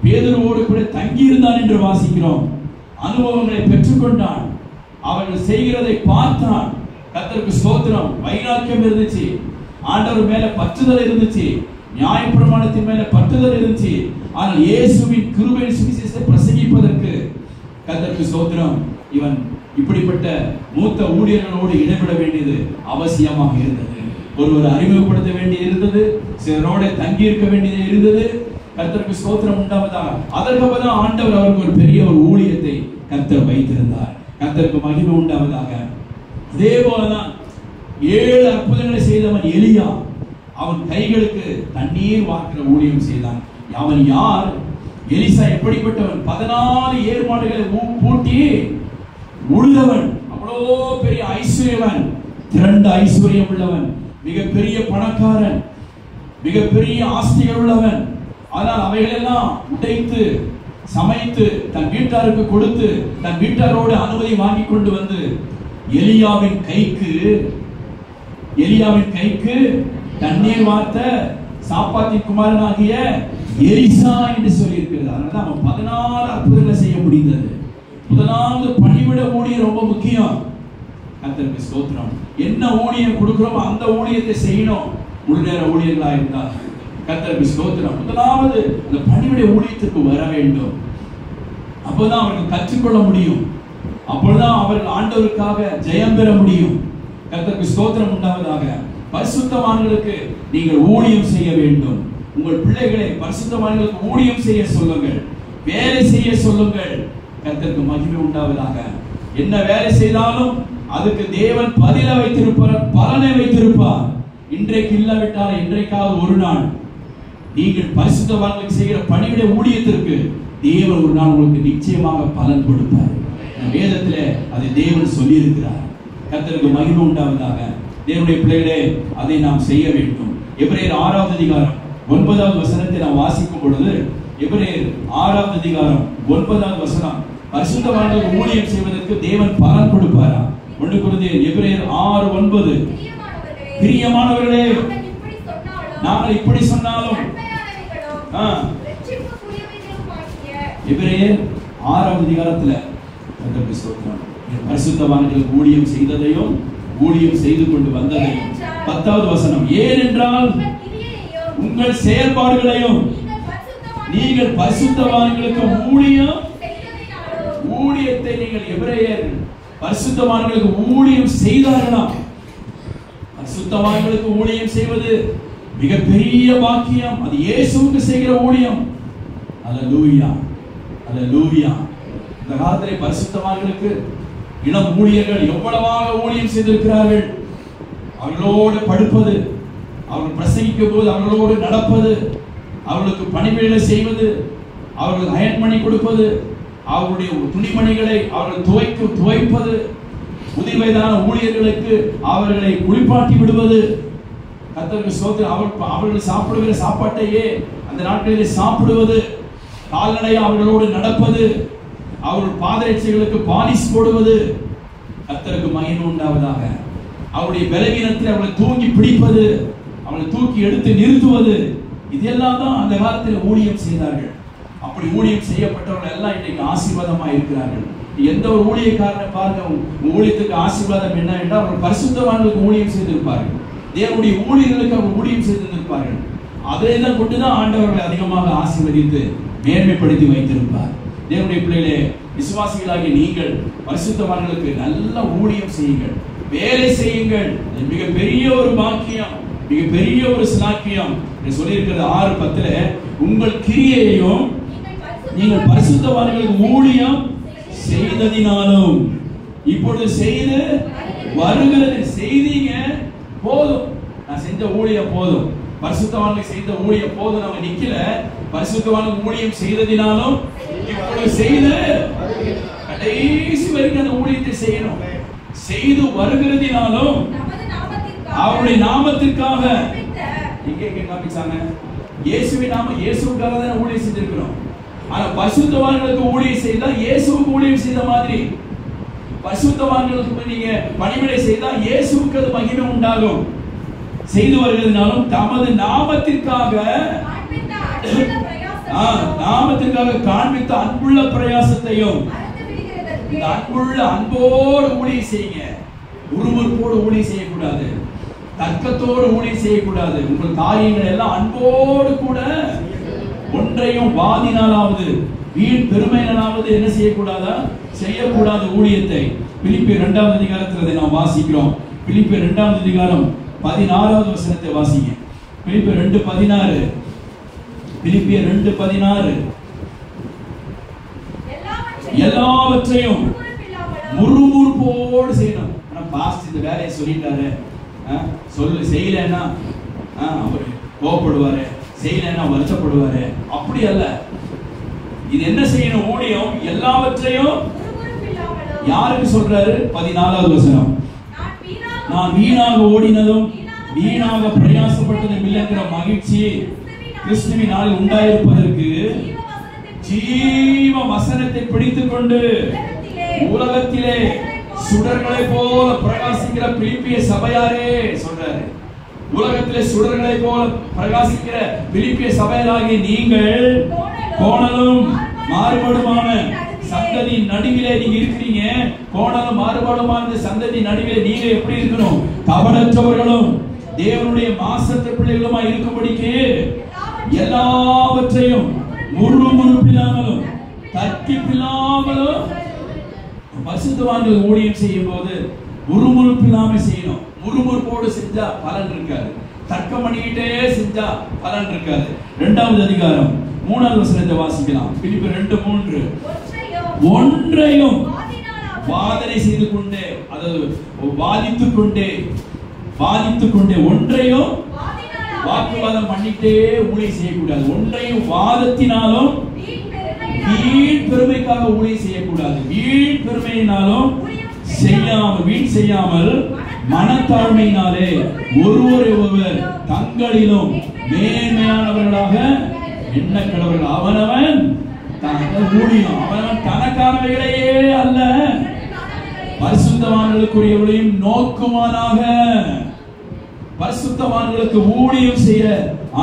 பேதுருவோடு கூட தங்கி இருந்தான் என்று வாசிக்கிறோம். அனுபவங்களை பெற்றுக்கொண்டான். அவர்கள் செய்கிறதை பார்த்தான். கர்த்தருக்கு ஸ்தோத்திரம். வைராக்கியம் இருந்துச்சு, ஆண்டவர் மேல பற்றுதல் இருந்துச்சு, நியாயப்பிரமாணத்தின் மேல பற்றுதல் இருந்துச்சு. ஆனால் இயேசுவின் கிருபையின் சுவிசேஷத்தை பிரசங்கிப்பதற்கு கர்த்தருக்கு ஸ்தோத்திரம் இவன் இப்படிப்பட்ட மூத்த ஊழியர்களோடு இடைவிட வேண்டியது அவசியமாக இருந்தது. ஒருவர் அறிமுகப்படுத்த வேண்டியது இருந்தது, சிலரோட தங்கி இருக்க வேண்டியது இருந்தது. கர்த்தருக்கு ஸ்தோத்திரம் உண்டாவதாக. அதற்கப்புறம் ஆண்டவர் அவருக்கு ஒரு பெரிய ஒரு ஊழியத்தை கர்த்தர் வைத்திருந்தார். கர்த்தருக்கு மகிமை உண்டாவதாக. அதே போலதான் 7 அற்புதங்களை செய்தவன் எலியா. அவன் கைகளுக்கு தண்ணீர் வார்க்கிற ஊழியம் செய்தான். அவன் யார்? எலிசா எப்படிப்பட்டவன்? 14 ஏர்மாடுகளை பூட்டி உழுதவன். அவ்வளோ பெரிய ஐஸ்வர்யவன், திரண்ட ஐஸ்வர்யம் உள்ளவன், மிகப்பெரிய பணக்காரன், மிகப்பெரிய ஆஸ்திகள் உள்ளவன். ஆனால் அவைகளெல்லாம் உடைத்து சமைத்து தன் வீட்டாருக்கு கொடுத்து தன் வீட்டாரோடு அனுமதி வாங்கி கொண்டு வந்து எலியாவின் கைக்கு தண்ணீர் வார்த்த சாப்பாத்தின் குமாரனாகிய எலிசா என்று சொல்லி இருக்கிறது. அதனால அவன் 14 அற்புதங்களை செய்ய முடிந்தது. முதலாவது பணிவிட ஊழியம் ரொம்ப முக்கியம். கர்த்தருக்கு ஸ்தோத்திரம். என்ன ஊழியம் கொடுக்கிறோம் அந்த ஊழியத்தை செய்யணும். முழு நேர ஊழியர்களா இருந்தால் கர்த்தருக்கு ஸ்தோத்திரம். முதலாவது அந்த பணிவிட ஊழியத்துக்கு வர வேண்டும். அப்போதான் அவர்கள் கற்றுக்கொள்ள முடியும். அப்பொழுதுதான் அவர்கள் ஆண்டவருக்காக ஜெயம் பெற முடியும். கர்த்தருக்கு ஸ்தோத்திரம் உண்டாவதாக. பரிசுத்தவான்களுக்கு நீங்கள் ஊழியம் செய்ய வேண்டும். உங்கள் பிள்ளைகளை பரிசுத்தவான்களுக்கு ஊழியம் செய்ய சொல்லுங்கள், வேலை செய்ய சொல்லுங்கள். கர்த்தருக்கு மகிமை உண்டாவதாக. என்ன வேலை செய்தாலும் அதுக்கு தேவன் பதில வைத்திருப்பார், பலனை வைத்திருப்பார். இன்றைக்கு இல்லாவிட்டால் இன்றைக்காவது ஒரு நாள் நீங்கள் பரிசுத்தவான்களுக்கு செய்கிற பணிவிட ஊழியத்திற்கு தேவன் ஒரு நாள் உங்களுக்கு நிச்சயமாக பலன் கொடுப்பார். வேதத்திலே அதை தேவன் சொல்லி இருக்கிறார். கர்த்தருக்கு மகிமை உண்டாவதாக. தேவனுடைய பிள்ளைகளே, அதை நாம் செய்ய வேண்டும். எபிரேயர் 6வது அதிகாரம் 9வது வசனத்தை நாம் வாசிக்கும் பொழுது, எபிரேயர் 6வது அதிகாரம் 9வது வசனம், பரிசுத்தவான்களுக்கு ஊழியம் செய்வதற்கு தேவன் பலன் கொடுப்பாரா? 1 கொரிந்தியர் எபிரேயர் 6:9, பிரியமானவர்களே நாங்கள் இப்படி சொன்னாலும் எபிரேயர் 6வது அதிகாரத்துல பரிசுத்தவான்களுக்கு ஊழியம் செய்ததையும் ஊழியம் செய்து கொண்டு வந்ததையும் 10வது வசனம், ஏனென்றால் உங்கள் செயல்பாடுகளையும் நீங்கள் பரிசுத்தவான்களுக்கு ஊழியத்தை நீங்கள் எபிரேயர் பரிசுத்தவான்களுக்கு ஊழியம் செய்தார்களாம். பரிசுத்தவான்களுக்கு ஊழியம் செய்வது மிகப்பெரிய பாக்கியம். அது இயேசுவுக்கு செய்கிற ஊழியம். அல்லேலூயா, அல்லேலூயா. இந்த காலத்திலே பரிசுத்தவான்களுக்கு இளம் ஊழியர்கள் எவ்வளவாக ஊழியம் செய்திருக்கிறார்கள். அவர்களோடு படுப்பது, அவர்கள் பிரசங்கிக்கும் போது அவர்களோடு நடப்பது, அவர்களுக்கு பணிவிடை செய்வது, அவர்கள் அயன் பண்ணி கொடுப்பது, அவருடைய துணிமணிகளை அவர்கள் துவைப்பது, முதிர் வயதான ஊழியர்களுக்கு அவர்களை குளிப்பாட்டி விடுவது. கர்த்தருக்கு ஸ்தோத்திரம். அவர்கள் சாப்பிடுகிற சாப்பாட்டையே அந்த நாட்களிலே சாப்பிடுவது, கால்நடையா அவர்களோடு நடப்பது, அவர்கள் பாதரட்சைகளுக்கு பாலிஷ் போடுவது. கர்த்தருக்கு மகிமை உண்டாவதாக. அவருடைய பலவீனத்தில் அவர்களை தூக்கி பிடிப்பது, அவர்களை தூக்கி எடுத்து நிறுத்துவது, இதெல்லாம் தான் அந்த காலத்தில் ஊழியம் செய்தார்கள். அப்படி ஊழியம் செய்யப்பட்டவர்கள் எல்லாம் இன்றைக்கு ஆசீர்வாதமாக இருக்கிறார்கள். எந்த ஒரு ஊழியக்காரனை பாருங்க, ஊழியத்துக்கு ஆசீர்வாதம் என்ன என்றால் அவர்கள் பரிசுத்தவான்களுக்கு ஊழியம் செய்திருப்பார்கள், தேவனுடைய ஊழியர்களுக்கு அவர் ஊழியம் செய்திருப்பார்கள். அதை தான் கொண்டுதான் ஆண்டவர்களை அதிகமாக ஆசீர்வதித்து மேன்மைப்படுத்தி வைத்திருப்பார். தேவனுடைய பிள்ளைகளே, விசுவாசிகளாகிய நீங்கள் பரிசுத்தவான்களுக்கு நல்ல ஊழியம் செய்யுங்கள், வேலை செய்யுங்கள். மிக பெரிய ஒரு பாக்கியம், மிக பெரிய ஒரு சிலாக்கியம். சொல்லியிருக்கிறது 6:10, உங்கள் கிரியையையும் நீங்கள் பரிசுத்தவான்களுக்கு ஊழியம் செய்ததினாலும். இப்பொழுது செய்து வருகிறது. செய்தீங்க போதும், நான் செஞ்ச ஊழியம் போதும், பரிசுத்தவான்களுக்கு செய்த ஊழியம் போதும். நம்ம நிக்கல, பரிசுத்தவான்களுக்கு ஊழியம் செய்ததினாலும் இப்பொழுது செய்து கடைசி வரைக்கும் அந்த ஊழியத்தை செய்யணும். செய்து வருகிறதினாலும் அவருடைய நாமத்திற்காக எங்க காமிச்சாங்க, இயேசுவின் நாமம், இயேசுவுக்காக தான் ஊழியம் செய்திருக்கிறோம். ஆனா பரிசுத்தவான்களுக்கு ஊழியம் செய்தா இயேசுவுக்கு ஊழியம் செய்த மாதிரி, பரிசுத்தவான்களுக்கு நீங்க பணிவிடை செய்தா இயேசுவுக்கு அது மகிமை உண்டாகும். செய்து வருகிறதுனாலும் தமது நாமத்திற்காக காண்பித்த அன்புள்ள பிரயாசத்தையும், இந்த அன்போடு ஊழியம் செய்யுங்க. உருவருப்போடு ஊழியம் செய்யக்கூடாது, தர்க்கத்தோடு ஊழியம் செய்யக்கூடாது. உங்கள் காரியங்கள் எல்லாம் அன்போடு கூட, ஒன்றையும் வாதினாலாவது வீண் பெருமையினாலாவது என்ன செய்யக்கூடாதா, செய்யக்கூடாது ஊழியத்தை. பிலிப்பியர் 2வது அதிகாரத்தில் நாம் வாசிக்கிறோம். பிலிப்பியர் 2வது அதிகாரம் 16வது வசனத்தை வாசிங்க. பிலிப்பியர் 2:16, பிலிப்பியர் 2:16, எல்லாவற்றையும் முறுமுறுப்போடு செய்யணும். ஆனா பாஸ்டர் இந்த வேலையை சொல்லிட்டாரு, செய்யலன்னா அவர் கோபப்படுவாரு, செய்யலன்னா வருத்தப்படுவாரு. அப்படி அல்ல. இது என்ன செய்யணும்? ஊழியம் எல்லாவற்றையும் யாருக்கு சொல்றாரு? 14வது வசனம், நான் வீணாக ஓடினதும் வீணாக பிரயாசப்பட்டதும் இல்லைங்கிற மகிழ்ச்சி கிறிஸ்துவின் நாளில் உண்டாயிருப்பதற்கு ஜீவ வசனத்தை பிடித்துக் கொண்டு உலகத்திலே சுடர்களை போல பிரகாசிக்கிற பிலிப்பிய சபையாரே சொல்றாரு. உலகத்திலே சுடர்களை போல பிரகாசிக்கிற பிலிப்பிய சபையாராகிய நீங்கள் கோணலும் மாறுபாடுமான சந்ததி நடுவிலே நீங்க இருக்கிறீங்க. கோணலும் மாறுபாடுமான சந்ததி நடுவிலே நீங்க எப்படி இருக்கணும்? தவறற்றவர்களும் தேவனுடைய மாசற்ற பிள்ளைகளுமா இருக்கும்படிக்கு எல்லாவற்றையும் முறுமுறுப்பில்லாமலும் தர்க்கிப்பில்லாமலும் பரிசுத்தவான்கள் ஊழியம் செய்யும் போது முறுமுறுப்பில்லாம செய்யணும். முறுமுறுப்போடு செஞ்சா பலன் இருக்காது. தர்க்கம் பண்ணிக்கிட்டே செஞ்சா பலன் இருக்காது. 2வது அதிகாரம் 3வது வசனத்தை வாசிக்கலாம். பிலிப்பியர் 2:3. ஒன்றையும் வாதனை செய்து கொண்டே, அதாவது வாதித்துக் கொண்டே ஒன்றையும் வாக்குவாதம் பண்ணிட்டே ஊழியம் செய்யக்கூடாது. ஒன்றையும் வாதத்தினாலும் வீண் பெருமைக்காக ஊழியம் செய்யக்கூடாது. வீண் பெருமையினாலும் வீண் செய்யாமல் மனத்தாழ்மையினாலே ஒருவரை ஒருவர் தங்களிலும் மேன்மையானவர்களாக எண்ண கடவர்கள். அவனவன் ஊழியம் அவனவன் தனக்கானவைகளையே அல்ல பரிசுத்தவான்களுக்குரியவர்களையும் நோக்குவானாக. பரிசுத்தவான்களுக்கு ஊழியம் செய்ய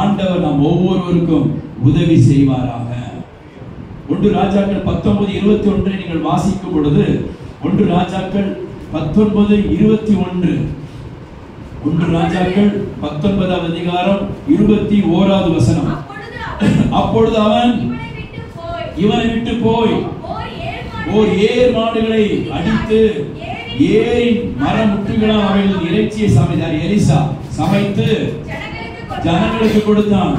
ஆண்டவர் நாம் ஒவ்வொருவருக்கும் உதவி செய்வாராக. 1 ராஜாக்கள் 19:21 நீங்கள் வாசிக்கும் பொழுது 1 ராஜாக்கள் 19:21 1 ராஜாக்கள் 19வது அதிகாரம் 21வது வசனம். அப்பொழுது அவன் இவனை விட்டு போய் ஓர் ஏர் மாடுகளை அடித்து ஏரின் மரமுட்டுகளால் அவைகளின் இறைச்சியை சமைத்தார். எலிசா சமைத்து ஜனங்களுக்கு கொடுத்தான்.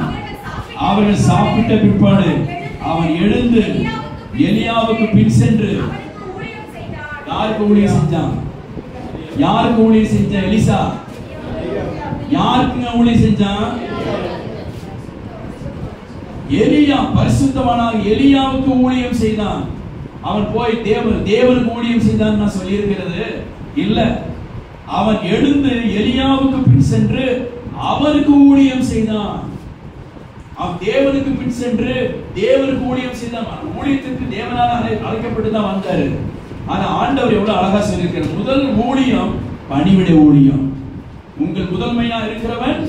அவர்கள் சாப்பிட்ட பிற்பாடு அவன் எழுந்து எலியாவுக்கு பின் சென்று யாருக்கு ஊழியம் செஞ்சான்? யாருக்கு ஊழியம் செஞ்சான்? எலிசா யாருக்கு ஊழியம் செஞ்சான்? எலியா பரிசுத்தவானாக எலியாவுக்கு ஊழியம் செய்தான். அவன் போய் தேவனுக்கு ஊழியம் செய்தான் நான் சொல்லி இருக்கிறது இல்ல. அவன் எழுந்து எலியாவுக்கு பின் சென்று அவனுக்கு ஊழியம் செய்தான். அவன் தேவனுக்கு பின் சென்று தேவனுக்கு ஊழியம் செய்தான். ஊழியத்திற்கு தேவனால அழைக்கப்பட்டு தான் வந்தாரு. ஆனா ஆண்டவர் எவ்வளவு அழகா சொல்லியிருக்கிறார். முதல் ஊழியம் பணிவிடை ஊழியம். உங்கள் முதன்மையா இருக்கிறவன்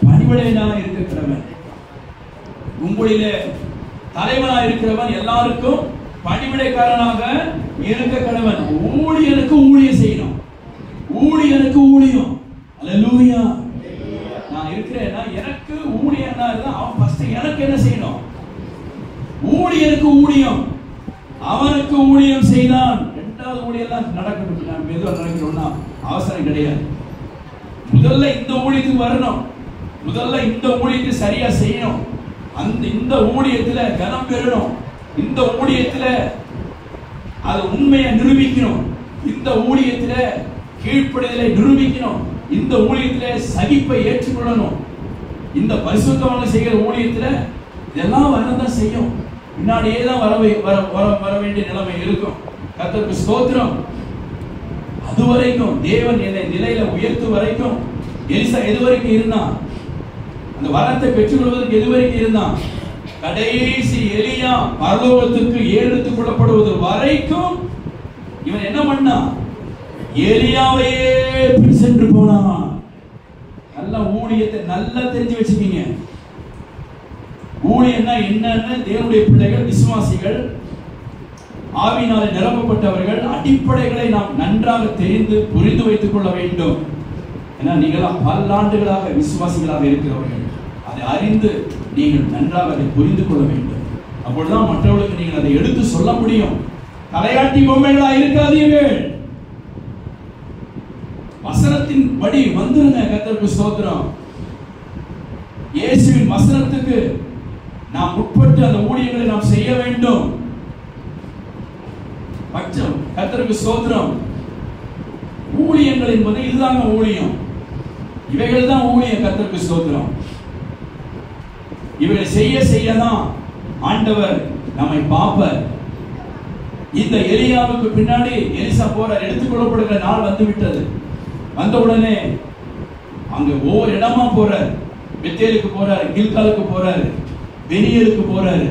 பணிவிடையா இருக்கிறவன். உங்களிலே தலைவனா இருக்கிறவன் எல்லாருக்கும் பணிவிடைக்காரனாக இருக்க கடவன். ஊழியனுக்கு ஊழியம் செய்யணும். ஊழியனுக்கு ஊழியம். அல்லேலூயா. நான் இருக்கிறேன்னா எனக்கு ஊழியன்னா அவன் ஃபர்ஸ்ட் எனக்கு என்ன செய்யணும்? ஊழியனுக்கு ஊழியம். அவனுக்கு ஊழியம் செய்தான். 2வது ஊழியம் தான் நடக்கணும். நான் மெதுவா நடக்கணும்னா அவசரம் கிடையாது. முதல்ல இந்த ஊழியத்துக்கு வரணும். முதல்ல இந்த ஊழியத்தை சரியா செய்யணும். இந்த ஊழியத்துல கனம் பெறணும். இந்த ஊழியத்துல அது உண்மையை நிரூபிக்கணும். இந்த ஊழியத்துல கீழ்ப்படிதலை நிரூபிக்கணும். இந்த ஊழியத்துல சகிப்பை ஏற்றுக்கொள்ளணும். இந்த பரிசுத்தவான்கள் செய்கிற ஊழியத்துல இதெல்லாம் வரதான் செய்யும். பின்னாடியே தான் வர வேண்டிய நிலைமை இருக்கும். கர்த்தருக்கு ஸ்தோத்திரம். அது வரைக்கும் தேவன் என்னை நிலையில உயர்த்து வரைக்கும் எலிசா எது வரைக்கும் இருந்தான்? அந்த வரத்தை பெற்றுக்கொள்வதற்கு எது வரைக்கும் இருந்தான்? கடைசி எலியா பரலோகத்துக்கு ஏறெடுத்துக் கொள்ளப்படுவது வரைக்கும் இவன் என்ன பண்ணான்? எலியாவையே பின் சென்று போனான். நல்ல ஊழியத்தை நல்லா தெரிஞ்சு வச்சுக்கீங்க. ஊழியம்னா என்னன்னு தேவனுடைய பிள்ளைகள், விசுவாசிகள், ஆவியினாலே நிரப்பப்பட்டவர்கள் அடிப்படைகளை நாம் நன்றாக தெரிந்து புரிந்து வைத்துக் கொள்ள வேண்டும். ஏன்னா நீங்களாம் பல்லாண்டுகளாக விசுவாசிகளாக இருக்கிறவர்கள். அதை அறிந்து நீங்கள் நன்றாக அதை புரிந்து கொள்ள வேண்டும். அப்பொழுதுதான் மற்றவர்களுக்கு நீங்கள் அதை எடுத்து சொல்ல முடியும். தலையாட்டி பொம்மைகளா இருக்காதீர்கள். வசனத்தின் படி வந்துருங்க. கர்த்தருக்கு ஸ்தோத்திரம். இயேசுவின் வசனத்துக்கு நாம் உட்பட்டு அந்த ஊழியங்களை நாம் செய்ய வேண்டும். பட்சம் கர்த்தருக்கு ஸ்தோத்திரம். ஊழியங்கள் என்பது இதுதாங்க ஊழியம். இவைகள் தான் ஊழியம். கர்த்தருக்கு ஸ்தோத்திரம். இவைகளை செய்ய செய்யதான் ஆண்டவர் நம்மை பார்ப்பார். இந்த எலியாவுக்கு பின்னாடி எலிசா போறார். எடுத்துக்கொள்ளப்படுகிற நாள் வந்து விட்டது. வந்த உடனே அங்க ஒவ்வொரு இடமா போறார். பெத்தேலுக்கு போறாரு, கில்காலுக்கு போறாரு, பெனியலுக்கு போறாரு.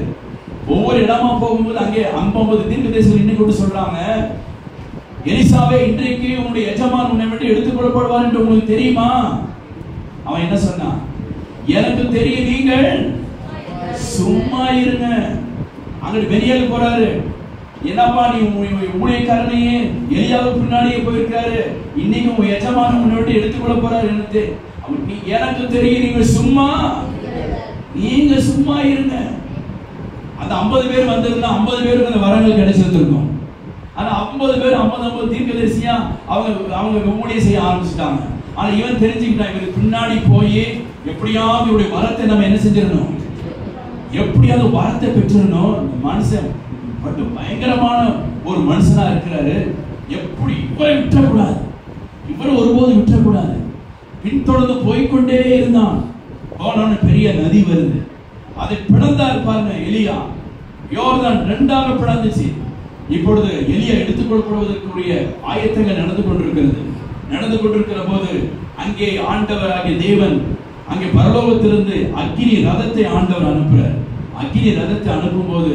ஒவ்வொரு இடமா போகும்போது அங்கே 50 தீர்க்கதரிசிகள் இன்னைக்கு கூட சொல்றாங்க, எலிசாவே இன்றைக்கு உங்களுடைய எஜமான் உன்னை விட்டு எடுத்துக்கொள்ளப்படுவார் என்று உங்களுக்கு தெரியுமா? அவன் என்ன சொன்னான்? எனக்கு தெரியும், நீங்கள் சும்மா இருங்க. அங்கிட்டு பெரியல் போறாரு, என்னப்பா நீ ஊழியக்காரனையே எலியாவுக்கு பின்னாடியே போயிருக்காரு, இன்னைக்கு உங்க எஜமான் உன்னை விட்டு எடுத்துக்கொள்ள போறாரு. எனக்கு தெரியும், நீங்க சும்மா இருங்க. அந்த 50 பேர் வந்திருந்தா 50 பேருக்கு அந்த வரங்கள் கிடைச்சிருந்திருக்கும். ஆனா 50 பேர் 50 தீர்க்கதரிசியா அவங்க ஊழியம் செய்ய ஆரம்பிச்சுட்டாங்க. ஆனா இவன் தெரிஞ்சுக்கிட்டான், இவருக்கு பின்னாடி போய் எப்படியாவது இவருடைய வரத்தை நம்ம என்ன செஞ்சிடணும், எப்படியாவது வரத்தை பெற்றிடணும். இந்த மனுஷன் மட்டும் பயங்கரமான ஒரு மனுஷனா இருக்கிறாரு, எப்படி இவரை விட்டுறக்கூடாது, இவரை ஒருபோது விட்டுறக்கூடாது. பின்தொடர்ந்து போய்கொண்டே இருந்தான். போனோன்னு பெரிய நதி வருது, அதை பிளந்தார் பாருங்க எலியா. யோர்தான் 2ஆக பிளந்துச்சு. இப்பொழுது எலியா எடுத்துக்கொள்ளப்படுவதற்குரிய ஆயத்தங்கள் நடந்து கொண்டிருக்கிற போது அங்கே ஆண்டவராகிய தேவன் அங்கே பரலோகத்திலிருந்து அக்கினி ரதத்தை ஆண்டவர் அனுப்புறார். அக்கினி ரதத்தை அனுப்பும் போது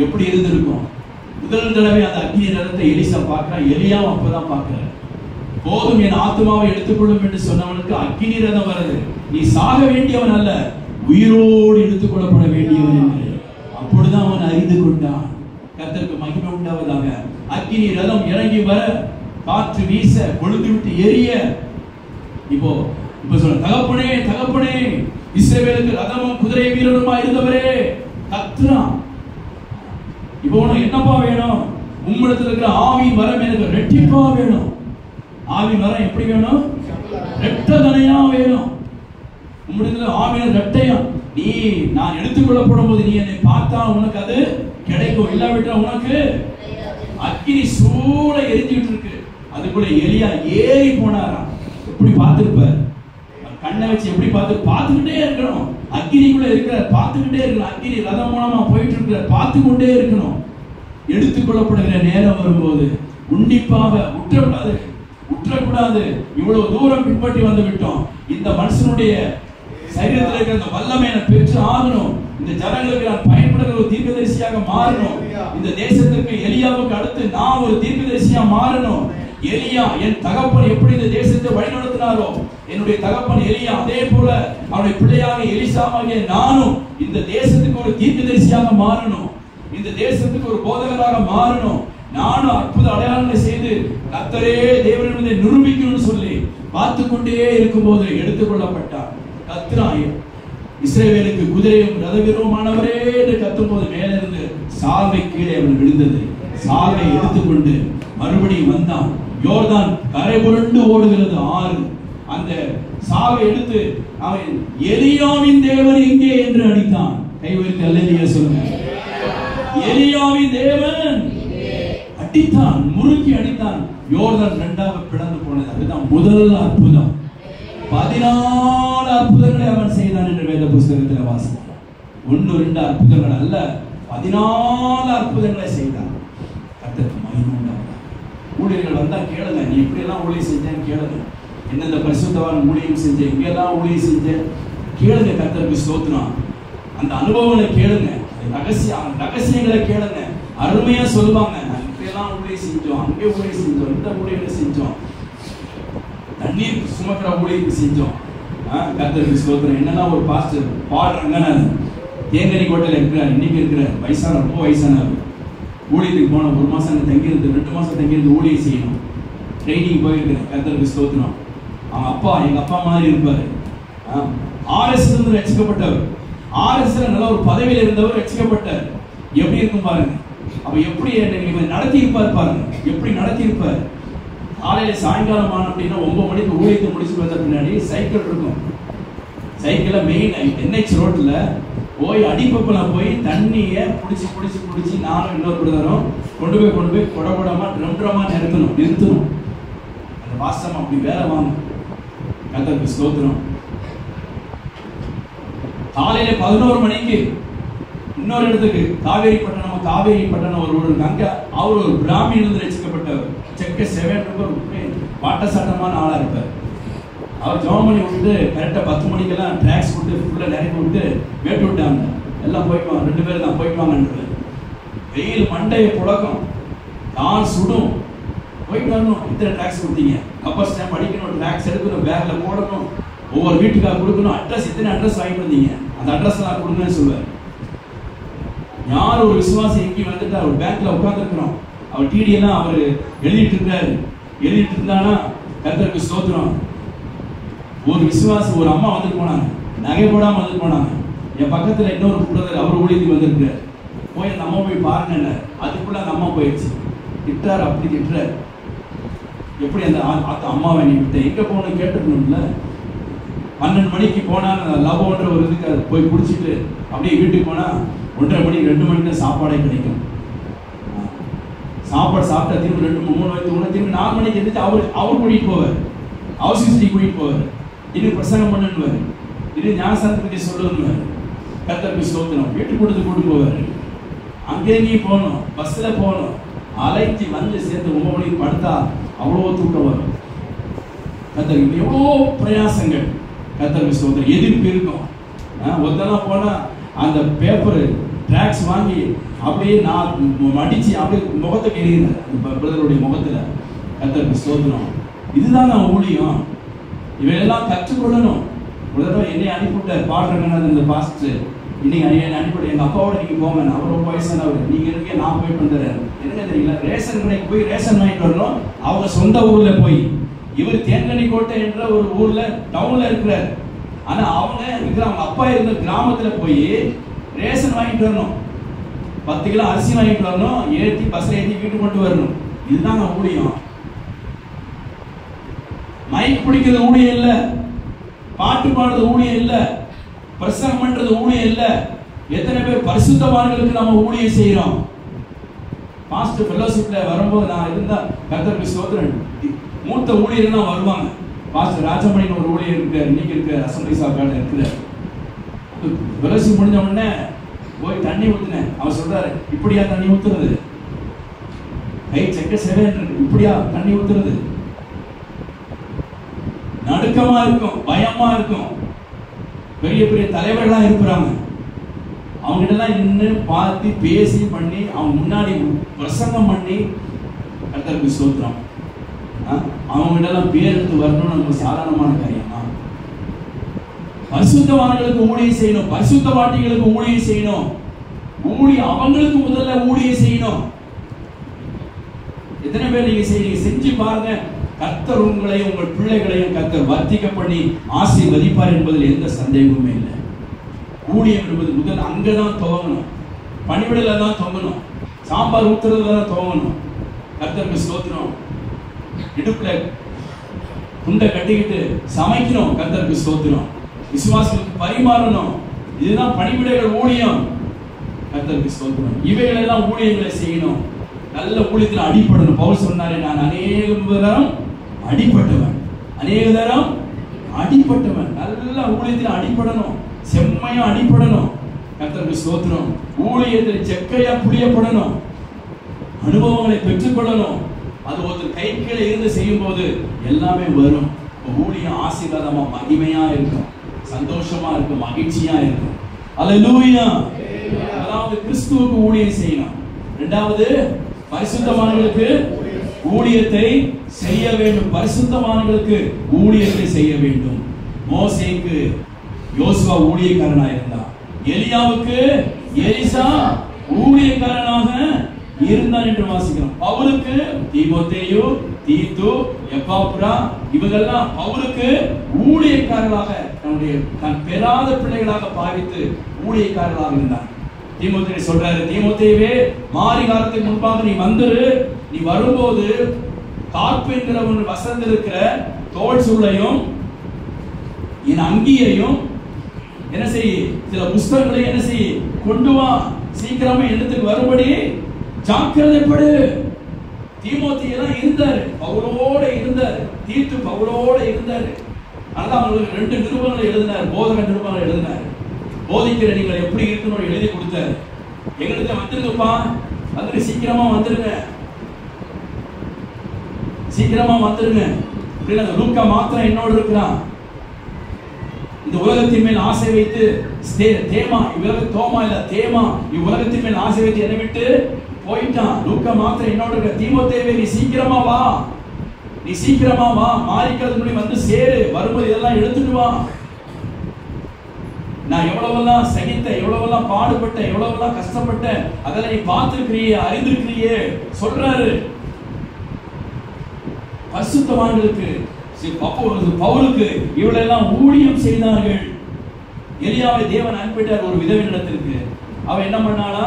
எப்படி இருந்திருக்கும்? முதல் தடவை அந்த அக்கினி ரதத்தை எலிசா பார்க்கிறான், எலியாவும் அப்பதான் பார்க்கிறார். போதும், என் ஆத்மாவை எடுத்துக்கொள்ளும் என்று சொன்னவனுக்கு அக்கினி ரதம் வருது. நீ சாக வேண்டியவன் அல்ல, உயிரோடு எடுத்துக்கொள்ளப்பட வேண்டியவன் என்று அப்பொழுதுதான் அவன் அறிந்து கொண்டான். கர்த்தருக்கு மகிமை உண்டாவதாக. அக்கினி ரதம் இறங்கி வர, காற்று வீச, கொழுந்து விட்டு எரிய, இப்போ சொல்ல, தகப்பனே இஸ்ரவேலுக்கு ரதமும் குதிரை வீரருமா இருந்தவரே கத்துறான். இப்போ உனக்கு என்னப்பா வேணும்? உம்மிடத்தில் இருக்கிற ஆவியின் வரம் எனக்கு ரெட்டிப்பா வேணும். ஆவியின் வரம் எப்படி வேணும்? ரெட்டதனையா வேணும். உம்மிடத்தில் ஆவியின் ரெட்டையா. நீ நான் எடுத்துக்கொள்ளப்படும் போது நீ என்னை பார்த்தா உனக்கு அது கிடைக்கும், இல்லாவிட்டா உனக்கு அக்கினி சூட எரிஞ்சுட்டு இருக்கு. அதுக்குள்ள எலியா ஏறி போனாராம். எப்படி பார்த்திருப்பார்? கண்ணை வச்சு எப்படி பார்த்துக்கிட்டே இருக்கணும். அக்கினிக்குள்ள இருக்கிற பார்த்துக்கிட்டே இருக்கணும். அக்கினி ரதம் மூலமா போயிட்டு இருக்கிற பார்த்து கொண்டே இருக்கணும். எடுத்துக்கொள்ளப்படுகிற நேரம் வரும்போது உன்னிப்பாக உற்றக்கூடாது. இவ்வளவு தூரம் பின்பற்றி வந்து விட்டோம். இந்த மனுஷனுடைய சரீரத்தில் இருக்கிற அந்த வல்லமை பெற்று ஆகணும். இந்த ஜனங்களுக்கு நான் பயன்படுகிற ஒரு தீர்க்கதரிசியாக மாறணும். இந்த தேசத்திற்கு எலியாவுக்கு அடுத்து நான் ஒரு தீர்க்கதரிசியா மாறணும். எலியா என் தகப்பன் எப்படி இந்த தேசத்தை வழிநடத்தினாரோ, என்னுடைய தகப்பன் எலியா அதே போல அவருடைய பிள்ளையாக எலிசாவாகிய நானும் இந்த தேசத்துக்கு ஒரு தீர்க்கதரிசியாக மாறணும். இந்த தேசத்துக்கு ஒரு போதகராக மாறணும். நானும் அற்புத அடையாளங்களை செய்து கர்த்தரே தேவனை நிரூபிக்கணும்னு சொல்லி பார்த்து கொண்டே இருக்கும் போது எடுத்துக்கொள்ளப்பட்டார். கர்த்தராய் இஸ்ரவேலுக்கு குதிரையும் ரதவீரமானவரே என்று கத்தும் போது மேலிருந்து சால்வை கீழே அவன் விழுந்தது. சால்வை எடுத்துக்கொண்டு மறுபடியும் வந்தான். யோர்தான் கரை புரண்டு ஓடுகிறது ஆறு. அந்த சாவை எடுத்து அவன் எலியாவின் தேவன் எங்கே என்று அடித்தான். கைவிரித்து அல்லேலூயா சொல்லுங்க. எலியாவின் தேவன் அடித்தான், முறுக்கி அடித்தான். யோர்தான் 2ஆக பிளந்து போனது. அதுதான் முதல் அற்புதம். 14 அற்புதங்களை அவன் செய்தான் என்று வேத புஸ்தகத்தில் வாசிக்கிறோம். 1-2 அற்புதங்கள் அல்ல, 14 அற்புதங்களை செய்தான். கர்த்தருக்கு மகிமை உண்டாவதாக. ஊழியர்கள் வந்தா கேளுங்க, நீ எப்படி எல்லாம் ஊழியம் செஞ்சேன்னு கேளுங்க. என்னென்ன பரிசுத்தவான் ஊழியம் செஞ்சேன், இங்கெல்லாம் ஊழியம் செஞ்சேன் கேளுங்க. கர்த்தருக்கு ஸ்தோத்திரம். அந்த அனுபவங்களை கேளுங்க, ரகசியங்களை கேளுங்க. அருமையா சொல்லுவாங்க, இப்படியெல்லாம் ஊழியம் செஞ்சோம், அங்கே ஊழியம் செஞ்சோம், இந்த ஊழியங்களை செஞ்சோம், தண்ணீர் சுமக்கிற ஊழியத்தை செஞ்சோம். கர்த்தருக்கு ஸ்தோத்திரம். என்னன்னா ஒரு பாஸ்டர் பாடுறாங்க, தேங்கனி கோட்டையில் இருக்கிறார், இன்னைக்கு இருக்கிறார், வயசான ரொம்ப வயசானவர். ஊழியத்துக்கு போன 1 மாசம் தங்கியிருந்து 2 மாசம் தங்கியிருந்து ஊழியம் செய்யணும். ட்ரைனிங் போயிருக்கிறேன். கர்த்தருக்கு ஸ்தோத்திரம். அவங்க அப்பா எங்க அப்பா மாதிரி இருப்பாரு. RS இருந்து ரட்சிக்கப்பட்டவர். RS நல்ல ஒரு பதவியில் இருந்தவர் ரட்சிக்கப்பட்டார். எப்படி இருக்கும் பாருங்க. அப்ப எப்படி நடத்தி இருப்பார் பாருங்க, எப்படி நடத்தி இருப்பார். காலையில சாயங்காலம் ஆன அப்படின்னா 9 மணிக்கு ஊழியத்தை முடிச்சு வந்த பின்னாடி சைக்கிள் இருக்கும். சைக்கிள்ல மெயின் NH ரோட்ல போய் அடிப்பப்பல போய் தண்ணியை பிடிச்சி நானும் இன்னொரு பிரதரும் கொண்டு போய் குடகுடமா ட்ரம்மா நிறுத்தணும். அந்த வாசம் அப்படி வேலை வாங்க. கர்த்தருக்கு ஸ்தோத்திரம். காலையில 11 மணிக்கு இன்னொரு இடத்துக்கு காவேரி பட்டணம் ஒரு ஊருக்கு, அங்க அவர் ஒரு பிராமியிலிருந்து ரட்சிக்கப்பட்டவர். செக்க 7 வாட்டசாட்டமான ஆளா இருப்பார். அவர் ஜோம் பண்ணி விட்டு கரெக்டா 10 மணிக்கெல்லாம் டிராக்ஸ் விட்டு ஃபுல்லா நிறைய விட்டு வேட்டு விட்டாங்க. எல்லாம் போயிட்டு வாங்க, 2 பேர் தான் போயிட்டு வாங்கன்றது. வெயில் மண்டையை புழக்கம், நான் சுடும், போயிட்டு வரணும். இத்தனை டாக்ஸ் கொடுத்தீங்க, அப்பர் ஸ்டாம்ப் அடிக்கணும், டாக்ஸ் எடுக்கணும், பேக்ல போடணும், ஒவ்வொரு வீட்டுக்காக கொடுக்கணும், அட்ரஸ் இத்தனை அட்ரஸ் வாங்கிட்டு வந்தீங்க, அந்த அட்ரஸ் நான் கொடுங்கன்னு சொல்லுவேன். யார் ஒரு விசுவாசி எங்கேயும் வந்துட்டு அவர் பேங்க்ல உட்காந்துருக்கிறோம், அவர் டிடியெல்லாம் அவர் எழுதிட்டு இருக்காரு, எழுதிட்டு இருந்தானா கர்த்தருக்கு ஸ்தோத்திரம். ஒரு விசுவாசி ஒரு அம்மா வந்துட்டு போனாங்க, நகை போடாம வந்துட்டு போனாங்க. என் பக்கத்துல இன்னொரு பிரதர் அவர் ஊழியத்துக்கு வந்திருக்காரு, போய் அந்த அம்மா போய் பாருங்க. அதுக்குள்ள அந்த அம்மா போயிடுச்சு, திட்டாரு, அப்படி திட்டுறாரு. எப்படி அந்த அம்மாவை நீ விட்ட, எங்க போகணும் கேட்டுக்கணும்ல. 12 மணிக்கு போனா லவ்ன்ற ஒரு இதுக்கு போய் குடிச்சிட்டு அப்படியே வீட்டுக்கு போனா 1:30 மணி 2 மணிக்கு தான் சாப்பாடே கிடைக்கும். சாப்பாடு சாப்பிட்டா திரும்ப 2-3 வயது திரும்ப 4 மணிக்கு எந்திரிச்சு அவர் கூட்டிட்டு போவார், அவசியத்தை கூட்டிட்டு போவார், இன்னும் பிரசங்கம் பண்ணுவார், இன்னும் ஞானசாரத்தை பற்றி சொல்லுவார். கர்த்தருக்கு ஸ்தோத்திரம். வீட்டுக்கு கூட்டு போவார். அங்கே நீ போகணும், பஸ்ல போகணும், அலைஞ்சி வந்து சேர்ந்து 9 மணிக்கு படுத்தா அவ்வளோ தூக்கம் வரும். கர்த்தருக்கு எவ்வளோ பிரயாசங்கள். கர்த்தருக்கு ஸ்தோத்திரம். எதிர்ப்பு இருக்கும். ஒருத்தெல்லாம் போனா அந்த பேப்பர் ட்ராக்ஸ் வாங்கி அப்படியே நான் மடிச்சு அப்படியே முகத்தை எறிகிறேன், அந்த பிரதருடைய முகத்துல. கர்த்தருக்கு ஸ்தோத்திரம். இதுதான் நான் ஊழியம். இவையெல்லாம் கற்றுக்கொள்ளணும். ஒரு தடவை என்னை அனுப்பிவிட்டார் பாடுறேன்னு அந்த பாஸ்டர். இன்னைக்கு என்னை அனுப்பிவிட, எங்க அப்பாவோட நீங்க போங்க, அவர் ரொம்ப வயசானவர், நீங்க இருக்கே, நான் போய் வந்துடுறேன். என்ன தெரியல, ரேஷன் கடைக்கு போய் ரேஷன் வாங்கிட்டு வரணும். அவங்க சொந்த ஊர்ல போய், இவர் தேன்கனிக்கோட்டை என்ற ஒரு ஊர்ல டவுன்ல இருக்கிறார். ஆனா அவங்க அப்பா இருந்த கிராமத்துல போய் ரேஷன் வாங்கிட்டு வரணும், 10 கிலோ அரிசி வாங்கிட்டு வரணும், ஏற்றி பஸ்ல ஏற்றி வீட்டுக்கு கொண்டு வரணும். இதுதான் ஊழியம். மைக் பிடிக்கிறது ஊழியம் இல்ல, பாட்டு பாடுறது ஊழியம் இல்ல, பிரசங்கம் பண்றது ஊழியம் இல்ல. எத்தனை பேர் பரிசுத்தவான்களுக்கு நாம ஊழியம் செய்யறோம். பாஸ்டர் ஃபெலோஷிப்ல வரும்போது நான் இருந்தா கர்த்தருக்கு ஸ்தோத்திரம், மூத்த ஊழியர்கள் வருவாங்க. பாஸ்டர் ராஜமணின்னு ஒரு ஊழியர் இருக்காரு, இன்னைக்கு இருக்க அசம்பிளி சாப்பாடு இருக்கிறார். ஃபெலோஷிப் முடிஞ்ச உடனே போய் தண்ணி ஊத்துனேன். அவர் சொல்றாரு, இப்படியா தண்ணி ஊத்துறது, கை செக்க சேவை இப்படியா தண்ணி ஊத்துறது. நடுக்கமா இருக்கும், பயமா இருக்கும். பெரிய பெரிய தலைவர்களா இருக்கிறாங்க, அவங்க கிட்ட எல்லாம் நின்று பார்த்து பேசி பண்ணி அவங்க முன்னாடி பிரசங்கம் பண்ணி கர்த்தருக்கு ஸ்தோத்திரம். அவங்க கிட்ட எல்லாம் பேர் எடுத்து வரணும்னு நமக்கு சாதாரணமான காரியமா? பரிசுத்தவான்களுக்கு ஊழியம் செய்யணும், பரிசுத்தவாட்டிகளுக்கு ஊழியம் செய்யணும். ஊழியம் அவங்களுக்கு முதல்ல ஊழியம் செய்யணும். எத்தனை பேர் நீங்க செஞ்சு பாருங்க. கர்த்தர் உங்களையும் உங்கள் பிள்ளைகளையும் கர்த்தர் வர்த்திக்க பண்ணி ஆசீர்வதிப்பார் என்பதில் எந்த சந்தேகமுமே இல்லை. ஊழியம் என்பது முதல் அங்கதான் துவங்கணும், பணிவிடையில தான் துவங்கணும், சாம்பார் ஊத்துறதுல தான் துவங்கணும். கர்த்தருக்கு ஸ்தோத்திரம். இடுப்புல துண்டை கட்டிக்கிட்டு சமைக்கணும், கர்த்தருக்கு ஸ்தோத்திரம். விசுவாசத்துக்கு பரிமாறணும், இதுதான் பணிவிடைகள் ஊழியம். கர்த்தருக்கு ஸ்தோத்திரம். இவைகள் எல்லாம் ஊழியங்களை செய்யணும். நல்ல ஊழியத்தில் அடிப்படணும். பவுல் சொன்னாரே, நான் அநேக தரம் அடிப்பட்டவன், அநேக தரம் அடிப்பட்டவன். நல்ல ஊழியத்தில் அடிப்படணும், செம்மையா அடிப்படணும். கர்த்தருக்கு ஸ்தோத்திரம். ஊழியத்தில் செக்கையா புளியப்படணும், அனுபவங்களை பெற்றுக்கொள்ளணும். அது ஒருத்தர் கை கீழே இருந்து செய்யும் போது எல்லாமே வரும். ஊழியம் ஆசீர்வாதமா மகிமையா இருக்கும், சந்தோஷமா இருக்கும், மகிழ்ச்சியா இருக்கும். அல்லேலூயா. அதாவது கிறிஸ்துவுக்கு ஊழியம் செய்யணும். இரண்டாவது, பரிசுத்தவான்களுக்கு ஊழியத்தை செய்ய வேண்டும். பரிசுத்தவான்களுக்கு ஊழியத்தை செய்ய வேண்டும். மோசேக்கு யோசுவா ஊழியக்காரனா இருந்தான், எலியாவுக்கு எலிசா ஊழியக்காரனாக இருந்தான் என்று வாசிக்கிறோம். பவுலுக்கு தீமோத்தேயு, தீத்து, எப்பாப்ரா இவங்கெல்லாம் பவுலுக்கு ஊழியக்காரர்களாக தன் பெறாத பிள்ளைகளாக பாவித்து ஊழியக்காரர்களாக இருந்தார். தீமோத்தேயு சொல்றாரு, தீமோத்தேயுவே, மாறி காலத்துக்கு முன்பாக நீ வந்துரு. நீ வரும்போது காப்பு என்கிற ஒன்று வசந்திருக்கிற தோல் சுள்ளையும் என் அங்கியையும் என்ன செய்ய, சில புஸ்தகங்களை என்ன செய்ய கொண்டு வா, சீக்கிரமா இடத்துக்கு வரும்படி ஜாக்கிரதைப்படு. தீமோத்தேயு எல்லாம் இருந்தாரு, பவுலோட இருந்தாரு, தீத்து பவுலோட இருந்தாரு. அதனால அவங்களுக்கு 2 நிருபங்களை எழுதினார், போதக நிருபங்களை எழுதினார். போதிக்கிற நீங்கள் எப்படி இருக்கணும் எழுதி கொடுத்தாரு. எங்களுக்கு வந்துருங்கப்பா, வந்துட்டு சீக்கிரமா வந்துருங்க, சீக்கிரமா வந்துருங்க. லூக்கா மாத்திரம் என்னோடு இருக்கிறான். இந்த உலகத்தின் மேல் ஆசை வைத்து இவ்வுலகத்தின் மேல் ஆசை வைத்து என்னை விட்டு போயிட்டான். லூக்கா மாத்திரம் என்னோட இருக்க, தீமோத்தேயுவே நீ சீக்கிரமா வா, மாறிக்கிறது முடி வந்து சேரு, வரும்போது இதெல்லாம் எடுத்துட்டு வா. நான் எவ்வளவெல்லாம் சகித்தேன், எவ்வளவெல்லாம் பாடுபட்டேன், எவ்வளவெல்லாம் கஷ்டப்பட்டேன், அதெல்லாம் நீ பார்த்திருக்கிறியே, அறிந்திருக்கிறியே சொல்றாரு. பரிசுத்தவான்களுக்கு பவுலுக்கு இவளெல்லாம் ஊழியம் செய்தார்கள். எலியாவை தேவன் அனுப்பிட்டார் ஒரு விதவையிடத்திற்கு. அவ என்ன பண்ணானா,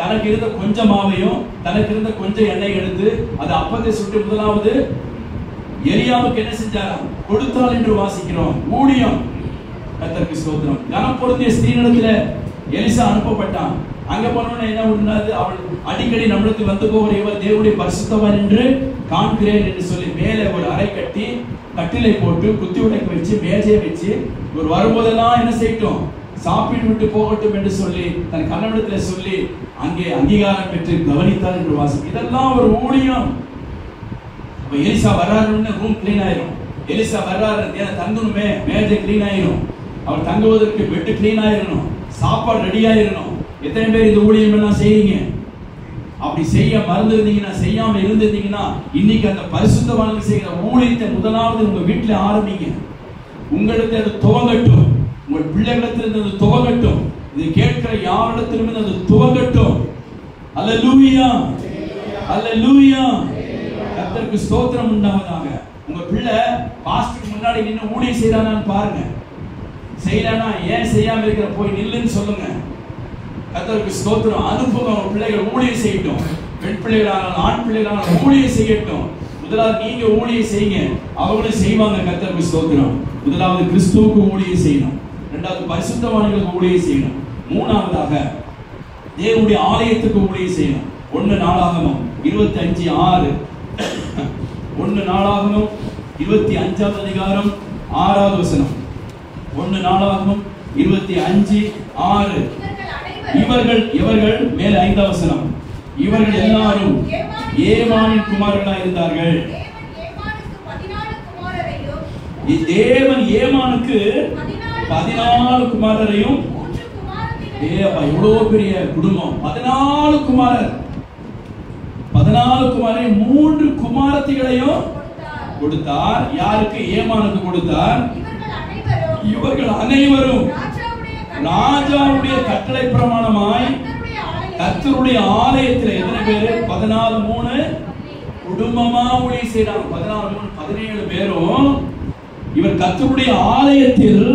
தனக்கு இருந்த கொஞ்சம் மாவையும் தனக்கு இருந்த கொஞ்சம் எண்ணெய் எடுத்து அது அப்பத்தை சுட்டு முதலாவது எலியாவுக்கு என்ன செஞ்சாராம், கொடுத்தாள் என்று வாசிக்கிறோம். ஊழியம். கர்த்தருக்கு ஸ்தோத்திரம். கனம் பொருந்திய ஸ்திரீனிடத்துல எலிசா அனுப்பப்பட்டான். அங்க போனோம்னா என்ன பண்ணாது, அவள் அடிக்கடி நம்மளுக்கு வந்து போகிற இவர் தேவனுடைய பரிசுத்தவான் என்று காண்கிறேன் என்று சொல்லி மேலே ஒரு அறை கட்டி கட்டிலை போட்டு குத்தி உடைக்க வச்சு மேஜையை வச்சு ஒரு வரும்போதெல்லாம் என்ன செய்யட்டும், சாப்பிட்டு விட்டு போகட்டும் என்று சொல்லி தன் கணவனிடத்துல சொல்லி அங்கே அங்கீகாரம் பெற்று கவனித்தார் என்று வாசி. இதெல்லாம் ஒரு ஊழியம். எலிசா வர்றாருன்னு ரூம் கிளீன் ஆயிரும். எலிசா வர்றாரு தங்கணுமே, மேஜை கிளீன் ஆயிரும். அவர் தங்குவதற்கு பெட் கிளீன் ஆயிரணும், சாப்பாடு ரெடி ஆயிரணும். எத்தனை பேர் இந்த ஊழியம் எல்லாம் செய்றீங்க? அப்படி செய்ய மறந்துருந்தீங்கன்னா, செய்யாம இருந்திருந்தீங்கன்னா, இன்னைக்கு அந்த பரிசுத்தவான்கள் செய்கிற ஊழியத்தை முதலாவது உங்க வீட்டுல ஆரம்பிங்க. உங்களுக்கு அது துவங்கட்டும், உங்கள் பிள்ளைகளிடத்திலிருந்து அது துவங்கட்டும், இது கேட்கிற யாரிடத்திலிருந்து அது துவங்கட்டும். அல்லேலூயா, அல்லேலூயா. கர்த்தருக்கு ஸ்தோத்திரம் உண்டாவதாக. உங்க பிள்ளை பாஸ்டருக்கு முன்னாடி நின்று ஊழியம் செய்யறானான்னு பாருங்க. செய்யலனா ஏன் செய்யாம இருக்கிற, போய் நில்லுன்னு சொல்லுங்க. கர்த்தருக்கு ஸ்தோத்திரம். அனுப்புங்க, உங்க பிள்ளைகள் ஊழியம் செய்யட்டும். பெண் பிள்ளைகளான ஆண் பிள்ளைகளான ஊழியம் செய்யட்டும். முதலாவது நீங்க ஊழியம் செய்யுங்க, அவங்களும் செய்வாங்க. கர்த்தருக்கு ஸ்தோத்திரம். முதலாவது கிறிஸ்துவுக்கு ஊழியம் செய்யணும், இரண்டாவது பரிசுத்தவான்களுக்கு ஊழியம் செய்யணும், மூணாவதாக தேவனுடைய ஆலயத்துக்கு ஊழியம் செய்யணும். 1 நாளாகமம் 25:6 1 நாளாகமம் 25ஆம் அதிகாரம் 6வது வசனம். 1 நாளாகமம் 25:6. இவர்கள் மேல 5ஆம் வசனம். இவர்கள் எல்லாரும் ஏமானின் குமாரர்களாக இருந்தார்கள். தேவன் ஏமானுக்கு 14 குமாரரையும், எவ்வளவு பெரிய குடும்பம், 14 குமாரர், 14 குமாரையும் 3 குமாரத்திகளையும் கொடுத்தார். யாருக்கு? ஏமானுக்கு கொடுத்தார். இவர்கள் அனைவரும் ராஜாவுடைய கட்டளை பிரமாணமாய் கர்த்தருடைய ஆலயத்தில் எத்தனை பேரு? 14 குடும்பமா ஊழியம் செய்றாங்க. 14 17 பேரும் இவர் கர்த்தருடைய ஆலயத்தில்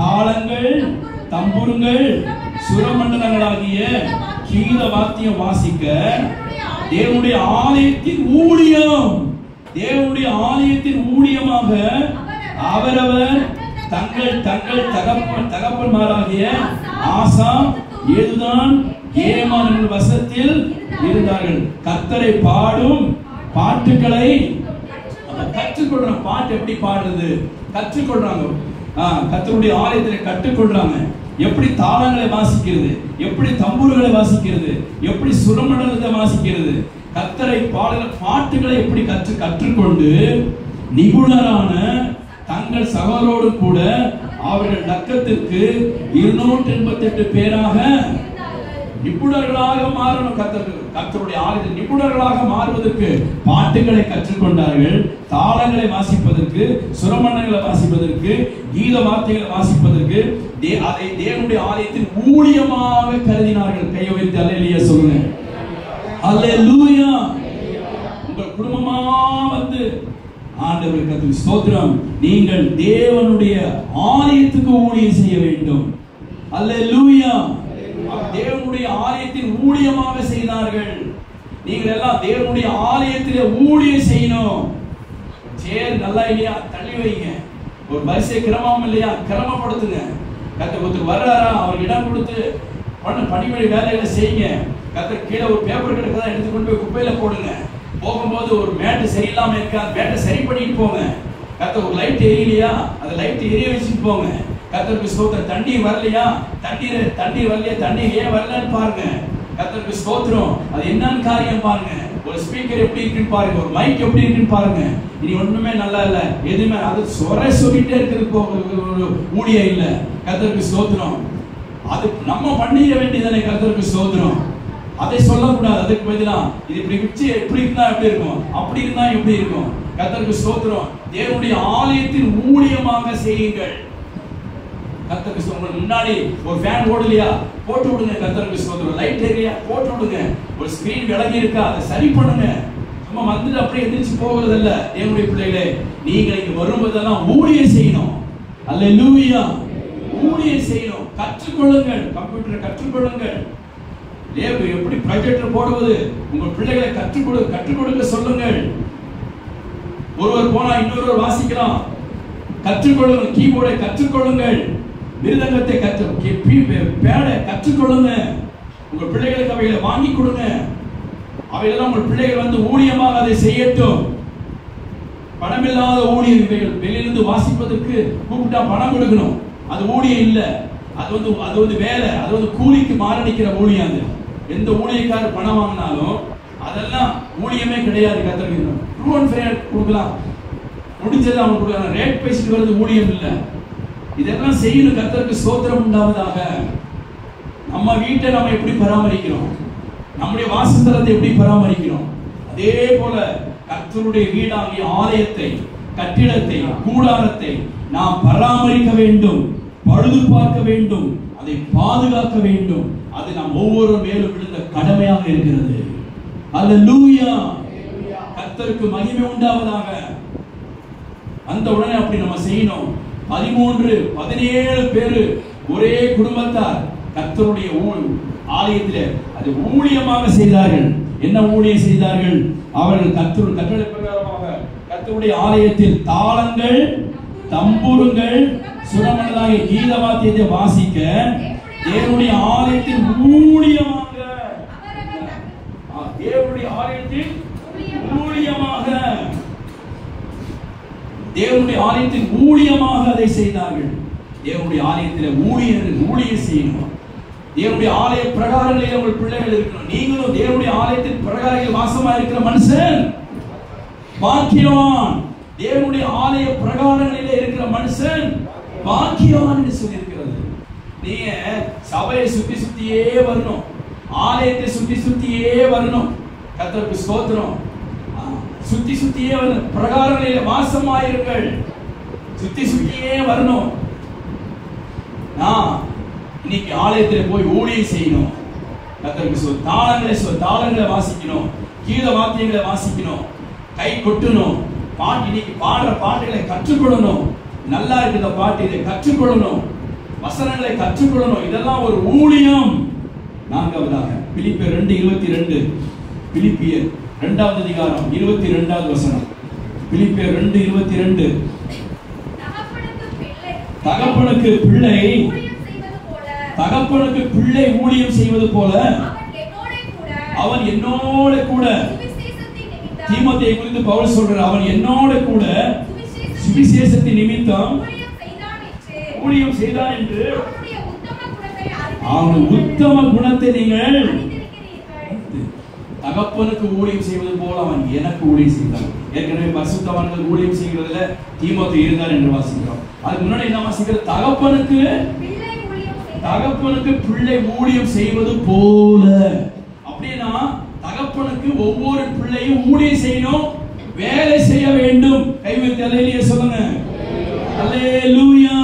தாளங்கள், தம்புருங்கள், சுரமண்டலங்களாகிய கீத வாத்தியம் வாசிக்க தேவனுடைய ஆலயத்தின் ஊழியம், தேவனுடைய ஆலயத்தின் ஊழியமாக அவரவர் தங்கள் தங்கள் தகப்பன்மாராகிய ஆசாம், ஏதுதான், ஏமான் வசத்தில் இருந்தார்கள். கர்த்தரை பாடும் பாட்டுகளை கற்றுக்கொள்றாங்க. பாட்டு எப்படி பாடுறது கற்றுக்கொள்றாங்க. கர்த்தருடைய ஆலயத்தில் கற்றுக்கொள்றாங்க. எப்படி தாளங்களை வாசிக்கிறது, எப்படி தம்புருகளை வாசிக்கிறது, எப்படி சுரமண்டலத்தை வாசிக்கிறது, கர்த்தரை பாடல பாட்டுகளை எப்படி கற்றுக்கொண்டு நிபுணரான தங்கள் சகோதரோடு கூட அவர்கள் நக்கத்திற்கு 288 பேராக நிபுணர்களாக மாறணும். கர்த்தருடைய ஆலயத்தில் நிபுணர்களாக மாறுவதற்கு பாட்டுகளை கற்றுக்கொண்டார்கள். தாளங்களை வாசிப்பதற்கு, சுரமண்டங்களை வாசிப்பதற்கு, கீத வார்த்தைகளை வாசிப்பதற்கு அதை தேவனுடைய ஆலயத்தில் ஊழியமாக கருதினார்கள். கையை வைத்து அல்லேலூயா சொல்லுங்க. அல்லேலூயா. உங்கள் குடும்பமா வந்து ஆண்டவருக்கு கர்த்தருக்கு ஸ்தோத்திரம், நீங்கள் தேவனுடைய ஆலயத்துக்கு ஊழியம் செய்ய வேண்டும். அல்லேலூயா. தேவனுடைய ஆலயத்தின் ஊழியமாக செய்தார்கள். நீங்கள் எல்லாம் தேவனுடைய ஆலயத்திலே ஊழியம் செய்யணும். சேர் நல்லா இல்லையா, தள்ளி வைங்க. ஒரு வரிசை கிரமம் இல்லையா, கிரமப்படுத்துங்க. கர்த்தர் வர்றாரா, அவர் இடம் கொடுத்து பணிமொழி வேலைகளை செய்யுங்க. கர்த்தர் கீழே ஒரு பேப்பர் கிடக்குதா, எடுத்துக்கொண்டு போய் குப்பையில போடுங்க. போகும்போது ஒரு மேட்டு சரியில்லாம இருக்கா, மேட்டை சரி பண்ணிட்டு போங்க. கர்த்தர் ஒரு லைட் எரியலையா, அந்த லைட் எரிய வச்சுட்டு போங்க. கர்த்தருக்கு ஸ்தோத்திரம். தண்ணீர் வரலையா, தண்ணீர் வரலையா, தண்ணீர் ஏன் வரலன்னு பாருங்க. கர்த்தருக்கு ஸ்தோத்திரம். அது என்னன்னு காரியம் பாருங்க. ஒரு ஸ்பீக்கர் எப்படி இருக்குன்னு பாருங்க, ஒரு மைக் எப்படி இருக்குன்னு பாருங்க. இனி ஒண்ணுமே நல்லா இல்ல, எதுவுமே அது சொல்லிட்டே இருக்கிறது ஊழியம் இல்ல. கர்த்தருக்கு ஸ்தோத்திரம். அது நம்ம பண்ணிட வேண்டியதானே. கர்த்தருக்கு ஸ்தோத்திரம். அதை சொல்லக்கூடாது. அதுக்கு பதிலா இது இப்படி வச்சு எப்படி இருந்தா எப்படி இருக்கும், அப்படி இருந்தா எப்படி இருக்கும். கர்த்தருக்கு ஸ்தோத்திரம். தேவனுடைய ஆலயத்தின் ஊழியமாக செய்யுங்கள். கர்த்தருக்கு ஸ்தோத்திரம். முன்னாடி ஒரு ஃபேன் ஓடலையா, போட்டு விடுங்க. கர்த்தருக்கு ஸ்தோத்திரம். லைட் எரியா, போட்டு விடுங்க. ஒரு ஸ்கிரீன் விலகி இருக்கா, அதை சரி பண்ணுங்க. சும்மா வந்துட்டு அப்படியே எந்திரிச்சு போகிறது இல்ல. தேவனுடைய பிள்ளைகளே, நீங்கள் இங்க வரும்போதெல்லாம் ஊழியம் செய்யணும். அல்லேலூயா. ஊழியம் செய்யணும். கற்றுக்கொள்ளுங்கள். கம்ப்யூட்டரை கற்றுக்கொள்ளுங்கள். எப்படி ப்ராஜெக்டர் போடுவது, உங்கள் பிள்ளைகளை கற்றுக் கொடுக்க சொல்லுங்கள். ஒருவர் போனா இன்னொருவர் வாசிக்கலாம். கற்றுக்கொள்ளுங்கள். கீபோர்டை கற்றுக்கொள்ளுங்கள். மிருதங்கத்தை பேடை கற்றுக்கொள்ளுங்க. உங்க பிள்ளைகளுக்கு அவைகளை வாங்கி கொடுங்க. அவையெல்லாம் உங்கள் பிள்ளைகள் வந்து ஊழியமாக அதை செய்யட்டும். பணமில்லாத ஊழியம் இவைகள். வெளியிலிருந்து வாசிப்பதற்கு கூப்பிட்டா பணம் கொடுக்கணும். அது ஊழியம் இல்ல. அது வந்து வேலை. அது வந்து கூலிக்கு மாரடிக்கிற ஊழியம். அது எந்த ஊழியக்காரர் பணம் வாங்கினாலும் அதெல்லாம் ஊழியமே கிடையாது. கர்த்தருக்கு ட்ரூ அண்ட் ஃபேர் கொடுக்கலாம், முடிஞ்சது அவங்க கொடுக்கலாம். ரேட் பேசிட்டு வருது ஊழியம் இல்ல. இதெல்லாம் செய்யணும். கர்த்தருக்கு ஸ்தோத்திரம் உண்டாவதாக. நம்ம வீட்டை நம்ம எப்படி பராமரிக்கிறோம், நம்முடைய வாசஸ்தலத்தை எப்படி பராமரிக்கிறோம், அதே போல கர்த்தருடைய வீடாகிய ஆலயத்தை, கட்டிடத்தை, கூடாரத்தை நாம் பராமரிக்க வேண்டும், பழுது பார்க்க வேண்டும், அதை பாதுகாக்க வேண்டும். அது நாம் ஒவ்வொரு மேலும் விழுந்த கடமையாக இருக்கிறது. அல்லேலூயா. கர்த்தருக்கு மகிமை உண்டாவதாக. அந்த உடனே அப்படி நம்ம செய்யணும். 13-17 பேரு ஒரே குடும்பத்தார் கர்த்தருடைய ஆலயத்திலே அது ஊழியமாக செய்தார்கள். என்ன ஊழியம் செய்தார்கள்? அவர்கள் கர்த்தருடைய கட்டளை பிரகாரமாக கர்த்தருடைய ஆலயத்தில் தாளங்கள், தம்புருங்கள், சுரமண்டலாகிய கீத வாத்தியத்தை வாசிக்க தேவனுடைய ஆலயத்தின் ஊழியமாக, தேவனுடைய ஆலயத்தின் ஊழியமாக, தேவனுடைய ஆலயத்தின் ஊழியமாக அதை செய்தார்கள். தேவனுடைய ஆலயத்தில் ஊழியம் செய்யணும். தேவனுடைய ஆலய பிரகாரங்களில் உங்கள் பிள்ளைகள் இருக்கணும். நீங்களும் தேவனுடைய ஆலயத்தின் பிரகாரங்களில் வாசமா இருக்கிற மனுஷன் பாக்கியவான். தேவனுடைய ஆலய பிரகாரங்களிலே இருக்கிற மனுஷன் பாக்கியவான் என்று சொல்லியிருக்கிறது. நீங்க சபையை சுத்தியே வரணும், ஆலயத்தை சுத்தியே வரணும். கர்த்தருக்கு ஸ்தோத்திரம். சுத்தியே வரணும். பிரகாரங்களிலே வாசமாயிருங்கள். சுத்தியே வரணும். நான் இன்னைக்கு ஆலயத்தில் போய் ஊழியம் செய்யணும். கர்த்தருக்கு தாளங்களை வாசிக்கணும், கீத வாத்தியங்களை வாசிக்கணும், கை கொட்டணும், பாட்டு இன்னைக்கு பாடுற பாட்டுகளை கற்றுக்கொள்ளணும். நல்லா இருக்கிற பாட்டு இதை கற்றுக்கொள்ளணும், வசனங்களை கற்றுக்கொள்ளணும். இதெல்லாம் ஒரு ஊழியம். நான்காவதாக பிலிப்பியர் 2:22, பிலிப்பியர் 2வது அதிகாரம் 22வது வசனம். பிலிப்பியர் 2:22. தகப்பனுக்கு பிள்ளை ஊழியம் செய்வது போல அவன் என்னோட கூட, தீமோத்தேயை குறித்து பவுல் சொல்றார், அவன் என்னோட கூட சுவிசேஷத்தின் நிமித்தம் ஊழியம் செய்தான் என்று அவன் உத்தம குணத்தை நீங்கள். தகப்பனுக்கு ஊழியம் செய்வது போல அவன் எனக்கு ஊழியம் செய்தான். ஏற்கனவே பரிசுத்தவான்கள் ஊழியம் செய்கிறதுல தீமோத்தேயு இருந்தார் என்று வாசிக்கிறோம். அதுக்கு முன்னாடி என்ன வாசிக்கிறோம்? தகப்பனுக்கு பிள்ளை ஊழியம் செய்வது போல. அப்படின்னா தகப்பனுக்கு ஒவ்வொரு பிள்ளையும் ஊழியம் செய்யணும், வேலை செய்ய வேண்டும். கைவிட்டு அல்லேலூயா சொல்லுங்க. அல்லேலூயா.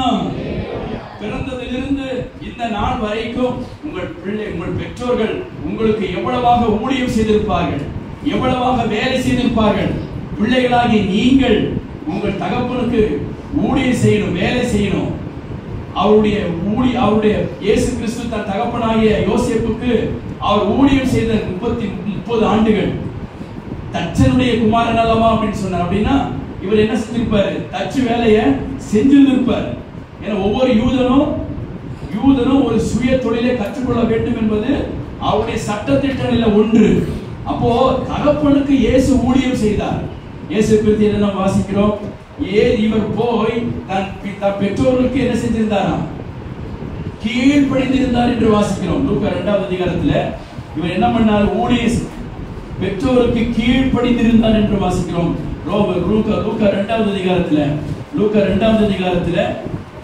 பிறந்ததிலிருந்து இந்த நாள் வரைக்கும் உங்கள் பெற்றோர்கள் உங்களுக்கு எவ்வளவாக ஊழியம் செய்திருப்பார்கள், எவ்வளவாக வேலை செய்திருப்பார்கள். பிள்ளைகளாகி நீங்கள் உங்கள் தகப்பனுக்கு ஊழியம் செய்யணும், வேலை செய்யணும். அவருடைய இயேசு கிறிஸ்து தன் தகப்பனாகிய யோசேப்புக்கு அவர் ஊழியம் செய்த 30 ஆண்டுகள். தச்சனுடைய குமாரன் அல்லவா அப்படின்னு சொன்னார். அப்படின்னா இவர் என்ன செஞ்சிருப்பாரு? தச்சு வேலையை செஞ்சிருந்திருப்பார். ஏன்னா ஒவ்வொரு யூதனும் ஒரு சுய தொழிலை கற்றுக்கொள்ள வேண்டும் என்பது அவருடைய சட்டத்திட்டங்களில் ஒன்று. அப்போ தகப்பனுக்கு இயேசு ஊழியம் செய்தார். இயேசு குறித்து என்ன வாசிக்கிறோம்? இவர் போய் தன் பெற்றோர்களுக்கு என்ன செஞ்சிருந்தாராம்? கீழ்ப்படிந்திருந்தார் என்று வாசிக்கிறோம். லூக்கா 2வது அதிகாரத்துல இவர் என்ன பண்ணார்? பெற்றோருக்கு கீழ்ப்படிந்திருந்தார் என்று வாசிக்கிறோம். லூக்கா 2வது அதிகாரத்துல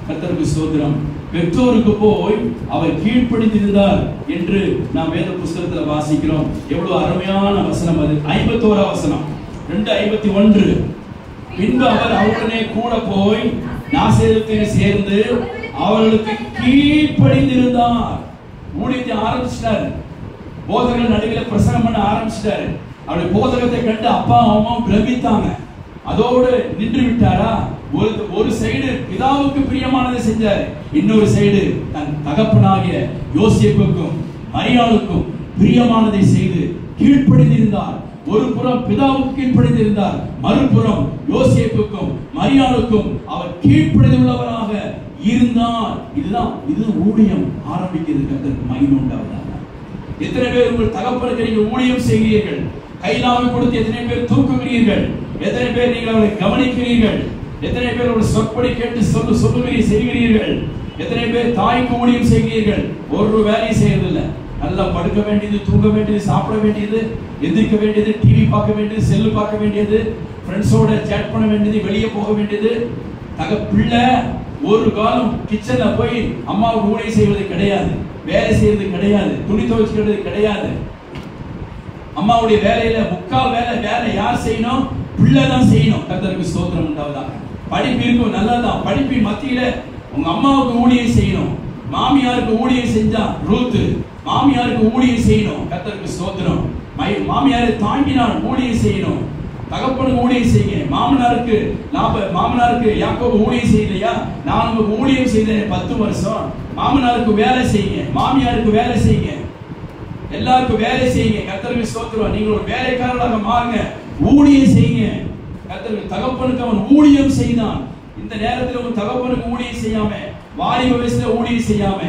கர்த்தருக்கு ஸ்தோத்திரம், பெற்றோருக்கு போய் அவர் கீழ்ப்படிந்திருந்தார் என்று நாம் வேத புஸ்தகத்துல வாசிக்கிறோம். எவ்வளவு அருமையான வசனம் அது. 51 வசனம் 2:51. பின்பு அவர் அவருடனே கூட போய் நாசரேத்தில் சேர்ந்து அவர்களுக்கு கீழ்ப்படிந்திருந்தார். ஊழியத்தை ஆரம்பிச்சிட்டாரு. போதகர்கள் நடுவில் பிரசங்கம் பண்ண ஆரம்பிச்சிட்டாரு. அவருடைய போதகத்தை கண்டு அப்பா அம்மாவும் பிரமித்தாங்க. அதோடு நின்று விட்டாரா? ஒரு சைடு பிதாவுக்கு பிரியமானதை செஞ்சாரு, இன்னொரு சைடு தன் தகப்பனாகிய யோசேப்புக்கும் மரியாளுக்கும் பிரியமானதை செய்து கீழ்ப்படிந்திருந்தார். ஒரு புறம் பிதாவுக்கு கீழ்ப்படிந்திருந்தார், மறுபுறம் யோசேப்புக்கும் மரியாளுக்கும் அவர் கீழ்ப்படிந்துள்ளவராக இருந்தார். இது ஊழியம் ஆரம்பிக்கிறது. கர்த்தருக்கு மகிமை உண்டாவதாக. எத்தனை பேர் உங்கள் தகப்பனுக்கு நீங்க ஊழியம் செய்கிறீர்கள்? கைலாவை கொடுத்து எத்தனை பேர் தூக்குகிறீர்கள்? எத்தனை பேர் நீங்கள் அவரை கவனிக்கிறீர்கள்? எத்தனை பேர் ஒரு சொற்படி கேட்டு சொல்லுகிறீர்கள் செய்கிறீர்கள்? எத்தனை பேர் தாய்க்கு ஊழியம் செய்கிறீர்கள்? ஒரு வேலையும் செய்யறதில்லை. நல்லா படுக்க வேண்டியது, தூங்க வேண்டியது, சாப்பிட வேண்டியது, எந்திரிக்க வேண்டியது, டிவி பார்க்க வேண்டியது, செல்லு பார்க்க வேண்டியது, ஃப்ரெண்ட்ஸோட சேட் பண்ண வேண்டியது, வெளியே போக வேண்டியது. பிள்ளை ஒரு காலம் கிச்சன்ல போய் அம்மாவுக்கு ஊழியம் செய்வது கிடையாது, வேலை செய்யறது கிடையாது, துணி துவைக்கிறது கிடையாது. அம்மாவுடைய வேலையில முக்கால் வேலை யார் செய்யணும்? பிள்ளை தான் செய்யணும். கர்த்தருக்கு ஸ்தோத்திரம் உண்டாவதாக. படிப்பு இருக்கும், நல்லதான். படிப்பின் மத்தியில உங்க அம்மாவுக்கு ஊழியம் செய்யணும். மாமியாருக்கு ஊழியம் செஞ்சா ரூத், மாமியாருக்கு ஊழியம் செய்யணும். கர்த்தருக்கு ஸ்தோத்திரம். மாமியாரை தாங்கினால் ஊழியம் செய்யணும். தகப்பனுக்கு ஊழியம் செய்யுங்க. மாமனாருக்கு யாக்கோபு ஊழியம் செய்யலையா? நான் உங்களுக்கு ஊழியம் செய்தேன் 10 வருஷம். மாமனாருக்கு வேலை செய்யுங்க, மாமியாருக்கு வேலை செய்யுங்க, எல்லாருக்கும் வேலை செய்யுங்க. கர்த்தருக்கு ஸ்தோத்திரம். நீங்க ஒரு வேலைக்காரராக மாறுங்க, ஊழியம் செய்யுங்க. கர்த்தருக்கு தகப்பனுக்கு அவன் ஊழியம் செய்தான். இந்த நேரத்தில் உங்க தகப்பனுக்கு ஊழியம் செய்யாம, வாலிப வயசுல ஊழியம் செய்யாம,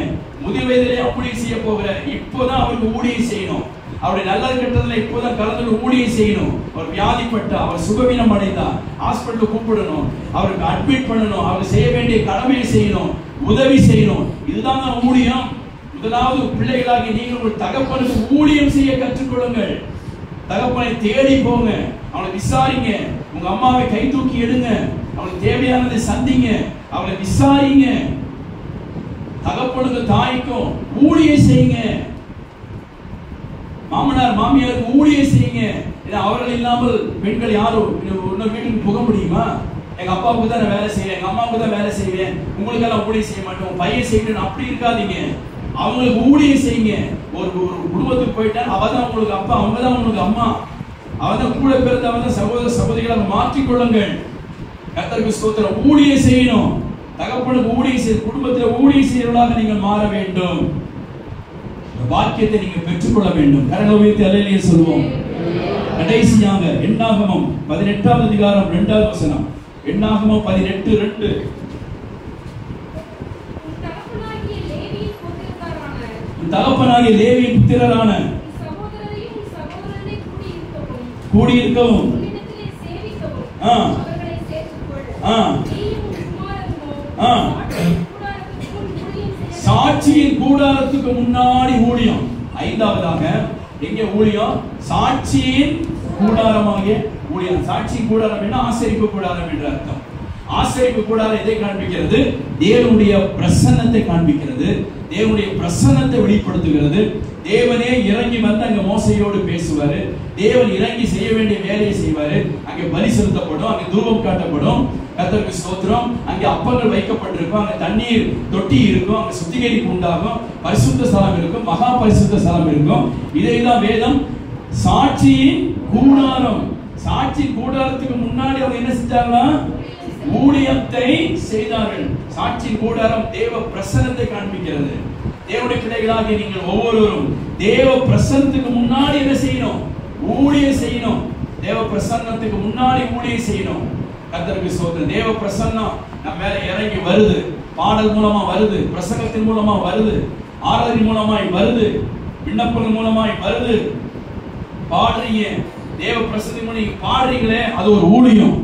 முதிர் வயதிலே ஊழியம் செய்ய போகிற, இப்போதான் அவருக்கு ஊழியம் செய்யணும். அவருடைய நல்லது கெட்டதுல இப்போதான் கலந்து ஊழியம் செய்யணும். அவர் வியாதிப்பட்டா, அவர் சுகவீனம் அடைந்தா ஹாஸ்பிட்டல் கூப்பிடணும், அவருக்கு அட்மிட் பண்ணணும், அவர் செய்ய வேண்டிய கடமையை செய்யணும், உதவி செய்யணும். இதுதான் ஊழியம். முதலாவது பிள்ளைகளாகி நீங்கள் உங்கள் தகப்பனுக்கு ஊழியம் செய்ய கற்றுக்கொள்ளுங்கள். தகப்பனை தேடி போங்க, அவனை விசாரிங்க. உங்க அம்மாவை கை தூக்கி எடுங்க, அவனுக்கு தேவையானதை சந்திங்க, அவளை விசாரிங்க. தகப்பனுக்கு தாய்க்கும் ஊழியம் செய்யுங்க. மாமனார் மாமியாருக்கு ஊழியம் செய்யுங்க. அவர்கள் இல்லாமல் பெண்கள் யாரும் இன்னொரு வீட்டுக்கு போக முடியுமா? எங்க அப்பாவுக்கு தான் நான் வேலை செய்வேன், எங்க அம்மாவுக்கு தான் வேலை செய்வேன், உங்களுக்கெல்லாம் ஊழியம் செய்ய மாட்டோம், பையன் செய்யணும் அப்படி இருக்காதீங்க. அவங்களுக்கு ஊழியம் செய்யுங்க. ஒரு குடும்பத்துக்கு போயிட்டா அவதான் உங்களுக்கு அப்பா, அவங்க தான் உங்களுக்கு அம்மா, அவதான் கூட பிறந்த, அவதான் சகோதர சகோதரிகளை மாற்றிக்கொள்ளுங்கள். கர்த்தருக்கு ஸ்தோத்திரம். ஊழியம் செய்யணும். தகப்பனுக்கு ஊழியம் செய்ய, குடும்பத்தில் ஊழியம் செய்யறவர்களாக நீங்கள் மாற வேண்டும். வாக்கியத்தை நீங்க பெற்றுக்கொள்ள வேண்டும். கரங்களை உயர்த்தி அல்லேலூயா சொல்வோம். கடைசியாக என்னாகமம் 18வது அதிகாரம் 2வது வசனம். என்னாகமம் 18:2. தகப்பனாகிய லேவியின் புத்திரரான கூடியிருக்கவும் சாட்சியின் கூடாரத்துக்கு முன்னாடி ஊழியம். 5வதாக எங்க ஊழியம்? சாட்சியின் கூடாரமாகிய ஊழியம். சாட்சியின் கூடாரம் என்ன? ஆசரிப்பு கூடாரம் என்ற அர்த்தம். ஆசரிப்பு கூடாரம் எதை காண்பிக்கிறது? தேவனுடைய பிரசன்னத்தை காண்பிக்கிறது, தேவனுடைய பிரசன்னத்தை வெளிப்படுத்துகிறது. தேவனே இறங்கி வந்து அங்க மோசையோடு பேசுவாரு, தேவன் இறங்கி செய்ய வேண்டிய வேலையை செய்வாரு. அங்கே பலி செலுத்தப்படும், அங்கே தூபம் காட்டப்படும். கர்த்தருக்கு ஸ்தோத்திரம். அங்கே அப்பங்கள் வைக்கப்பட்டிருக்கும், அங்கே தண்ணீர் தொட்டி இருக்கும், அங்கே சுத்திகரிப்பு உண்டாகும், பரிசுத்த ஸ்தலம் இருக்கும், மகா பரிசுத்த ஸ்தலம் இருக்கும். இதைதான் வேதம் சாட்சியின் கூடாரம். சாட்சி கூடாரத்துக்கு முன்னாடி அவங்க என்ன செஞ்சாங்கன்னா ஊழியத்தை செய்தார்கள். சாட்சியின் கூடாரம் தேவ பிரசன்னத்தை காண்பிக்கிறது. தேவனுடைய பிள்ளைகளாகிய நீங்கள் ஒவ்வொருவரும் தேவ பிரசன்னத்துக்கு முன்னாடி என்ன செய்யணும்? ஊழியம் செய்யணும். தேவ பிரசன்னத்துக்கு முன்னாடி ஊழியம் செய்யணும். கர்த்தருக்கு ஸ்தோத்திரம். தேவ பிரசன்னம் நம்ம மேல இறங்கி வருது. பாடல் மூலமா வருது, பிரசங்கத்தின் மூலமா வருது, ஆராதனை மூலமாய் வருது, விண்ணப்பங்கள் மூலமாய் வருது. பாடுறீங்க, தேவ பிரசன்னத்தின் மூலம் நீங்க பாடுறீங்களே, அது ஒரு ஊழியம்.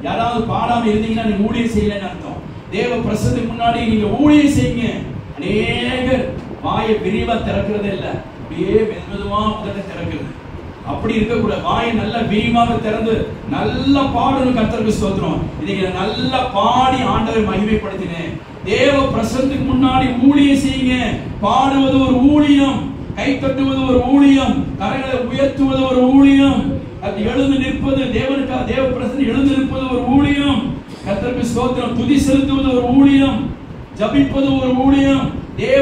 யாராவது பாடாம இருந்தீங்கன்னா நீங்க ஊழியம் செய்யலன்னு அர்த்தம். தேவ பிரசன்னத்துக்கு முன்னாடி நீங்க ஊழியம் செய்யுங்க. அநேகர் வாயை விரிவா திறக்கிறதே இல்லை, அப்படியே மெதுவா உதட்ட திறக்கிறது. அப்படி இருக்க கூட வாயை நல்ல விரிவாக திறந்து நல்ல பாடணும். கர்த்தருக்கு ஸ்தோத்திரம். இன்னைக்கு நல்ல பாடி ஆண்டவரை மகிமைப்படுத்தினேன். தேவ பிரசன்னத்துக்கு முன்னாடி ஊழியம் செய்யுங்க. பாடுவது ஒரு ஊழியம், கை தட்டுவது ஒரு ஊழியம், கரங்களை உயர்த்துவது ஒரு ஊழியம், அது எழுந்து நிற்பது தேவனுக்காக, தேவ பிரசன்னம் எழுந்து நிற்பது ஒரு ஊழியம். கர்த்தருக்கு ஸ்தோத்திரம். துதி செலுத்துவது ஒரு ஊழியம், ஜபிப்பது ஒரு ஊழியம். தேவ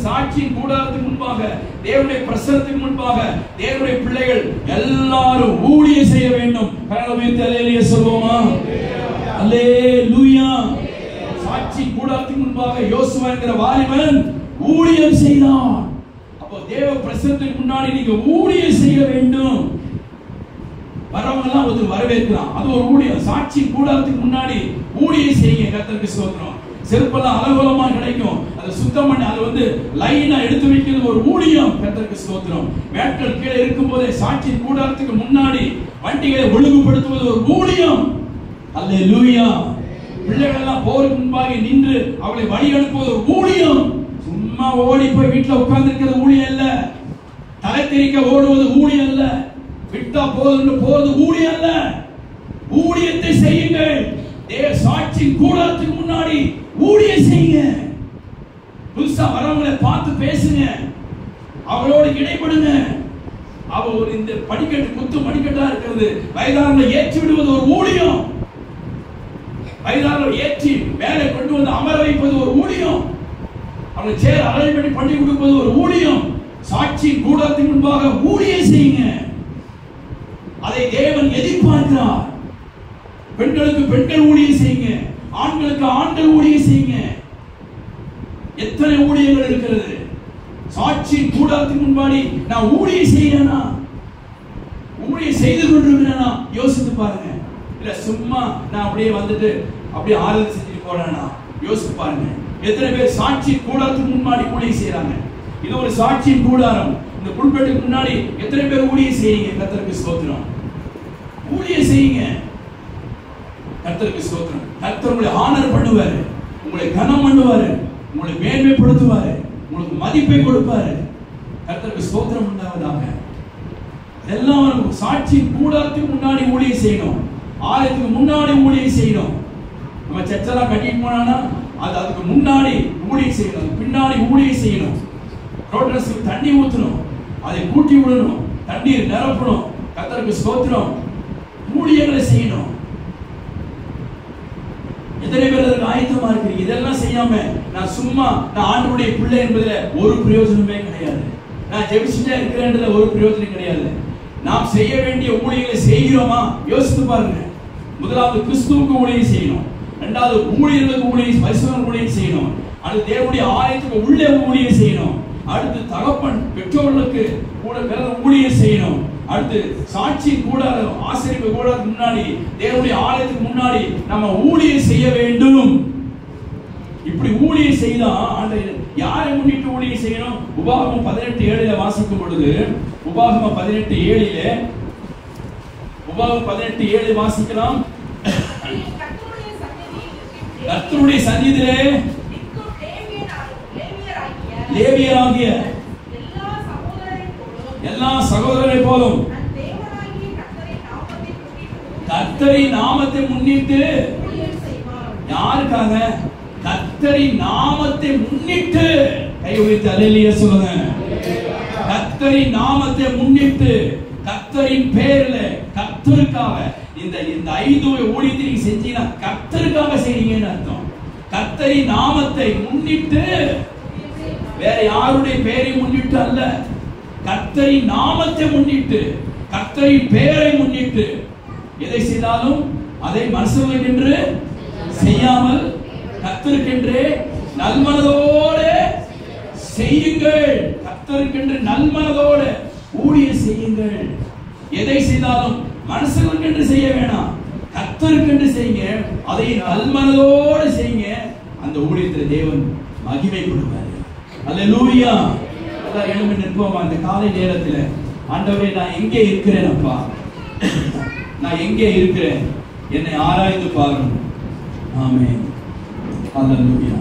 சாட்சியின் கூடாரத்துக்கு முன்பாக, தேவனுடைய பிரசன்னத்துக்கு முன்பாக தேவனுடைய பிள்ளைகள் எல்லாரும் ஊழியம் செய்ய வேண்டும். அல்லேலூயா சொல்வோமா? அல்லேலூயா. சாட்சி கூடாரத்துக்கு முன்பாக யோசுவா என்கிற வாலிபன் ஊழியம் செய்தான். அப்போ தேவ பிரசன்னத்துக்கு முன்னாடி நீங்க ஊழியம் செய்ய வேண்டும். வரவங்க எல்லாம் வந்து வரவேற்கலாம், அது ஒரு ஊழியம். சாட்சி கூடாரத்துக்கு முன்னாடி ஊழியம் செய்யுங்க. கர்த்தருக்கு ஸ்தோத்திரம். செருப்பெல்லாம் அலங்கோலமா கிடைக்கும், அதை சுத்தம் பண்ணி அதை வந்து லைனா எடுத்து வைக்கிறது ஒரு ஊழியம். கர்த்தருக்கு ஸ்தோத்திரம். மேட்கள் கீழே இருக்கும் போதே சாட்சி கூடாரத்துக்கு முன்னாடி வண்டிகளை ஒழுங்குபடுத்துவது ஒரு ஊழியம். அல்லேலூயா. பிள்ளைகள் எல்லாம் போருக்கு முன்பாக நின்று அவளை வழி அனுப்புவது ஒரு ஊழியம். சும்மா ஓடி போய் வீட்டுல உட்கார்ந்து இருக்கிறது ஊழியம் அல்ல. தலை தெறிக்க ஓடுவது ஊழியம் அல்ல. விட்டா போறது ஊழியம் அல்ல. ஊழியத்தை செய்யுங்கள். தேவ சாட்சி கூடாரத்துக்கு முன்னாடி ஊழியம் செய்யுங்க. புதுசா வரவங்களை பார்த்து பேசுங்க, அவளோடு இடைப்படுங்க. அவ ஒரு இந்த படிக்கட்டு குத்து மடிக்கட்டா இருக்கிறது, வயதானவர்களை ஏற்றி விடுவது ஒரு ஊழியம். வயதானவர்களை ஏற்றி மேலே கொண்டு வந்து அமர வைப்பது ஒரு ஊழியம். அவங்களை சேர் அரேஞ்ச் பண்ணி கொடுப்பது ஒரு ஊழியம். சாட்சி கூடாரத்துக்கு முன்பாக ஊழியம் செய்யுங்க. அதை தேவன் எதிர்பார்க்கிறார். பெண்களுக்கு பெண்கள் ஊழியம் செய்யுங்க, ஆண்களுக்கு ஆண்கள் ஊழியம் செய்யுங்க. எத்தனை ஊழியங்கள் இருக்கிறது. சாட்சி கூடாரத்துக்கு முன்பாடி நான் ஊழியம் செய்யறேனா, ஊழியம் செய்து கொண்டிருக்கிறேனா யோசித்து பாருங்க. இல்ல சும்மா நான் அப்படியே வந்துட்டு அப்படியே ஆராதனை செஞ்சுட்டு போறேனா யோசித்து பாருங்க. எத்தனை பேர் சாட்சி கூடாரத்துக்கு முன்னாடி ஊழியம் செய்யறாங்க? இது ஒரு சாட்சியின் கூடாரம். இந்த புல்பெட்டுக்கு முன்னாடி எத்தனை பேர் ஊழியம் செய்யுங்க? கர்த்தருக்கு ஸ்தோத்திரம். ஊழியம் செய்யுங்க. கர்த்தருக்கு ஸ்தோத்திரம். கர்த்தர் உங்களை ஆனர் பண்ணுவாரு, உங்களை கனம் பண்ணுவாரு, உங்களை மேன்மைப்படுத்துவாரு, உங்களுக்கு மதிப்பை கொடுப்பாரு. கர்த்தருக்கு ஸ்தோத்திரம் உண்டாவதாக. எல்லாம் சாட்சி கூடாரத்துக்கு முன்னாடி ஊழியம் செய்யணும், ஆலயத்துக்கு முன்னாடி ஊழியம் செய்யணும். நம்ம சர்ச்செல்லாம் கட்டிட்டு போனா அது அதுக்கு முன்னாடி ஊழியம் செய்யணும், பின்னாடி ஊழியம் செய்யணும். ரோட்ரஸ்க்கு தண்ணி ஊற்றணும், அதை கூட்டி விடணும், தண்ணீர் நிரப்பணும். கர்த்தருக்கு ஸ்தோத்திரம். ஊழியங்களை செய்யணும். எத்தனை பேர் அதற்கு ஆயத்தமா இருக்கிறீங்க? இதெல்லாம் செய்யாம நான் சும்மா நான் ஆண்டவருடைய பிள்ளை என்பதுல ஒரு பிரயோஜனமே கிடையாது. நான் ஜெபிச்சுட்டே இருக்கிறேன்றதுல ஒரு பிரயோஜனம் கிடையாது. நாம் செய்ய வேண்டிய ஊழியங்களை செய்கிறோமா யோசித்து பாருங்க. முதலாவது கிறிஸ்துவுக்கு ஊழியம் செய்யணும், இரண்டாவது ஊழியர்களுக்கு ஊழியம், பரிசுத்தவான்களுக்கு ஊழியம் செய்யணும், அடுத்து தேவனுடைய ஆலயத்துக்கு உள்ளே ஊழியம் செய்யணும், அடுத்து தகப்பன் பெற்றோர்களுக்கு கூட பிறகு ஊழியம் செய்யணும், அடுத்து சாட்சி கூடாரம் ஆசரிப்பு கூடாரத்துக்கு முன்னாடி தேவனுடைய ஆலயத்துக்கு முன்னாடி நம்ம ஊழியம் செய்ய வேண்டும். இப்படி ஊழியம் செய்தா ஆண்டவர் யாரை முன்னிட்டு ஊழியம் செய்யணும்? உபாகமம் 18:7 வாசிக்கும் பொழுது, உபாகமம் 18:7 உபாகமம் 18:7 வாசிக்கலாம். கர்த்தருடைய சந்நிதியிலே லேவியராகிய எல்லா சகோதரரை போலும் கர்த்தரின் நாமத்தை முன்னிட்டு, யாருக்காக? கர்த்தரின் நாமத்தை முன்னிட்டு. கை உயர்த்தி அல்லேலூயா சொல்லுங்க. கர்த்தரின் நாமத்தை முன்னிட்டு, கர்த்தரின் பேர்ல, கர்த்தருக்காக. இந்த 5 ஊழியத்தை நீங்க செஞ்சீங்கன்னா கர்த்தருக்காக செய்றீங்கன்னு அர்த்தம். கர்த்தரின் நாமத்தை முன்னிட்டு, வேற யாருடைய பெயரை முன்னிட்டு அல்ல, கர்த்தரின் நாமத்தை முன்னிட்டு, கர்த்தரின் பெயரை முன்னிட்டு எதை செய்தாலும் அதை மனுஷர்களுக்கென்று செய்யாமல் கர்த்தருக்கென்று நல்மனதோடு செய்யுங்கள். கர்த்தருக்கென்று நல்மனதோடு ஊழியம் செய்யுங்கள். எதை செய்தாலும் மனுஷர்களுக்கென்று செய்ய வேணாம், கர்த்தருக்கென்று செய்யுங்க. அதை நல்மனதோடு செய்யுங்க. அந்த ஊழியத்தில் தேவன் மகிமைப்படுவார். அல்லேலூயா. எழும்பி நிற்போமா இந்த காலை நேரத்தில்? ஆண்டவரே, நான் எங்கே இருக்கிறேன் அப்பா? நான் எங்கே இருக்கிறேன்? என்னை ஆராய்ந்து பாருங்க. ஆமென். அல்லேலூயா.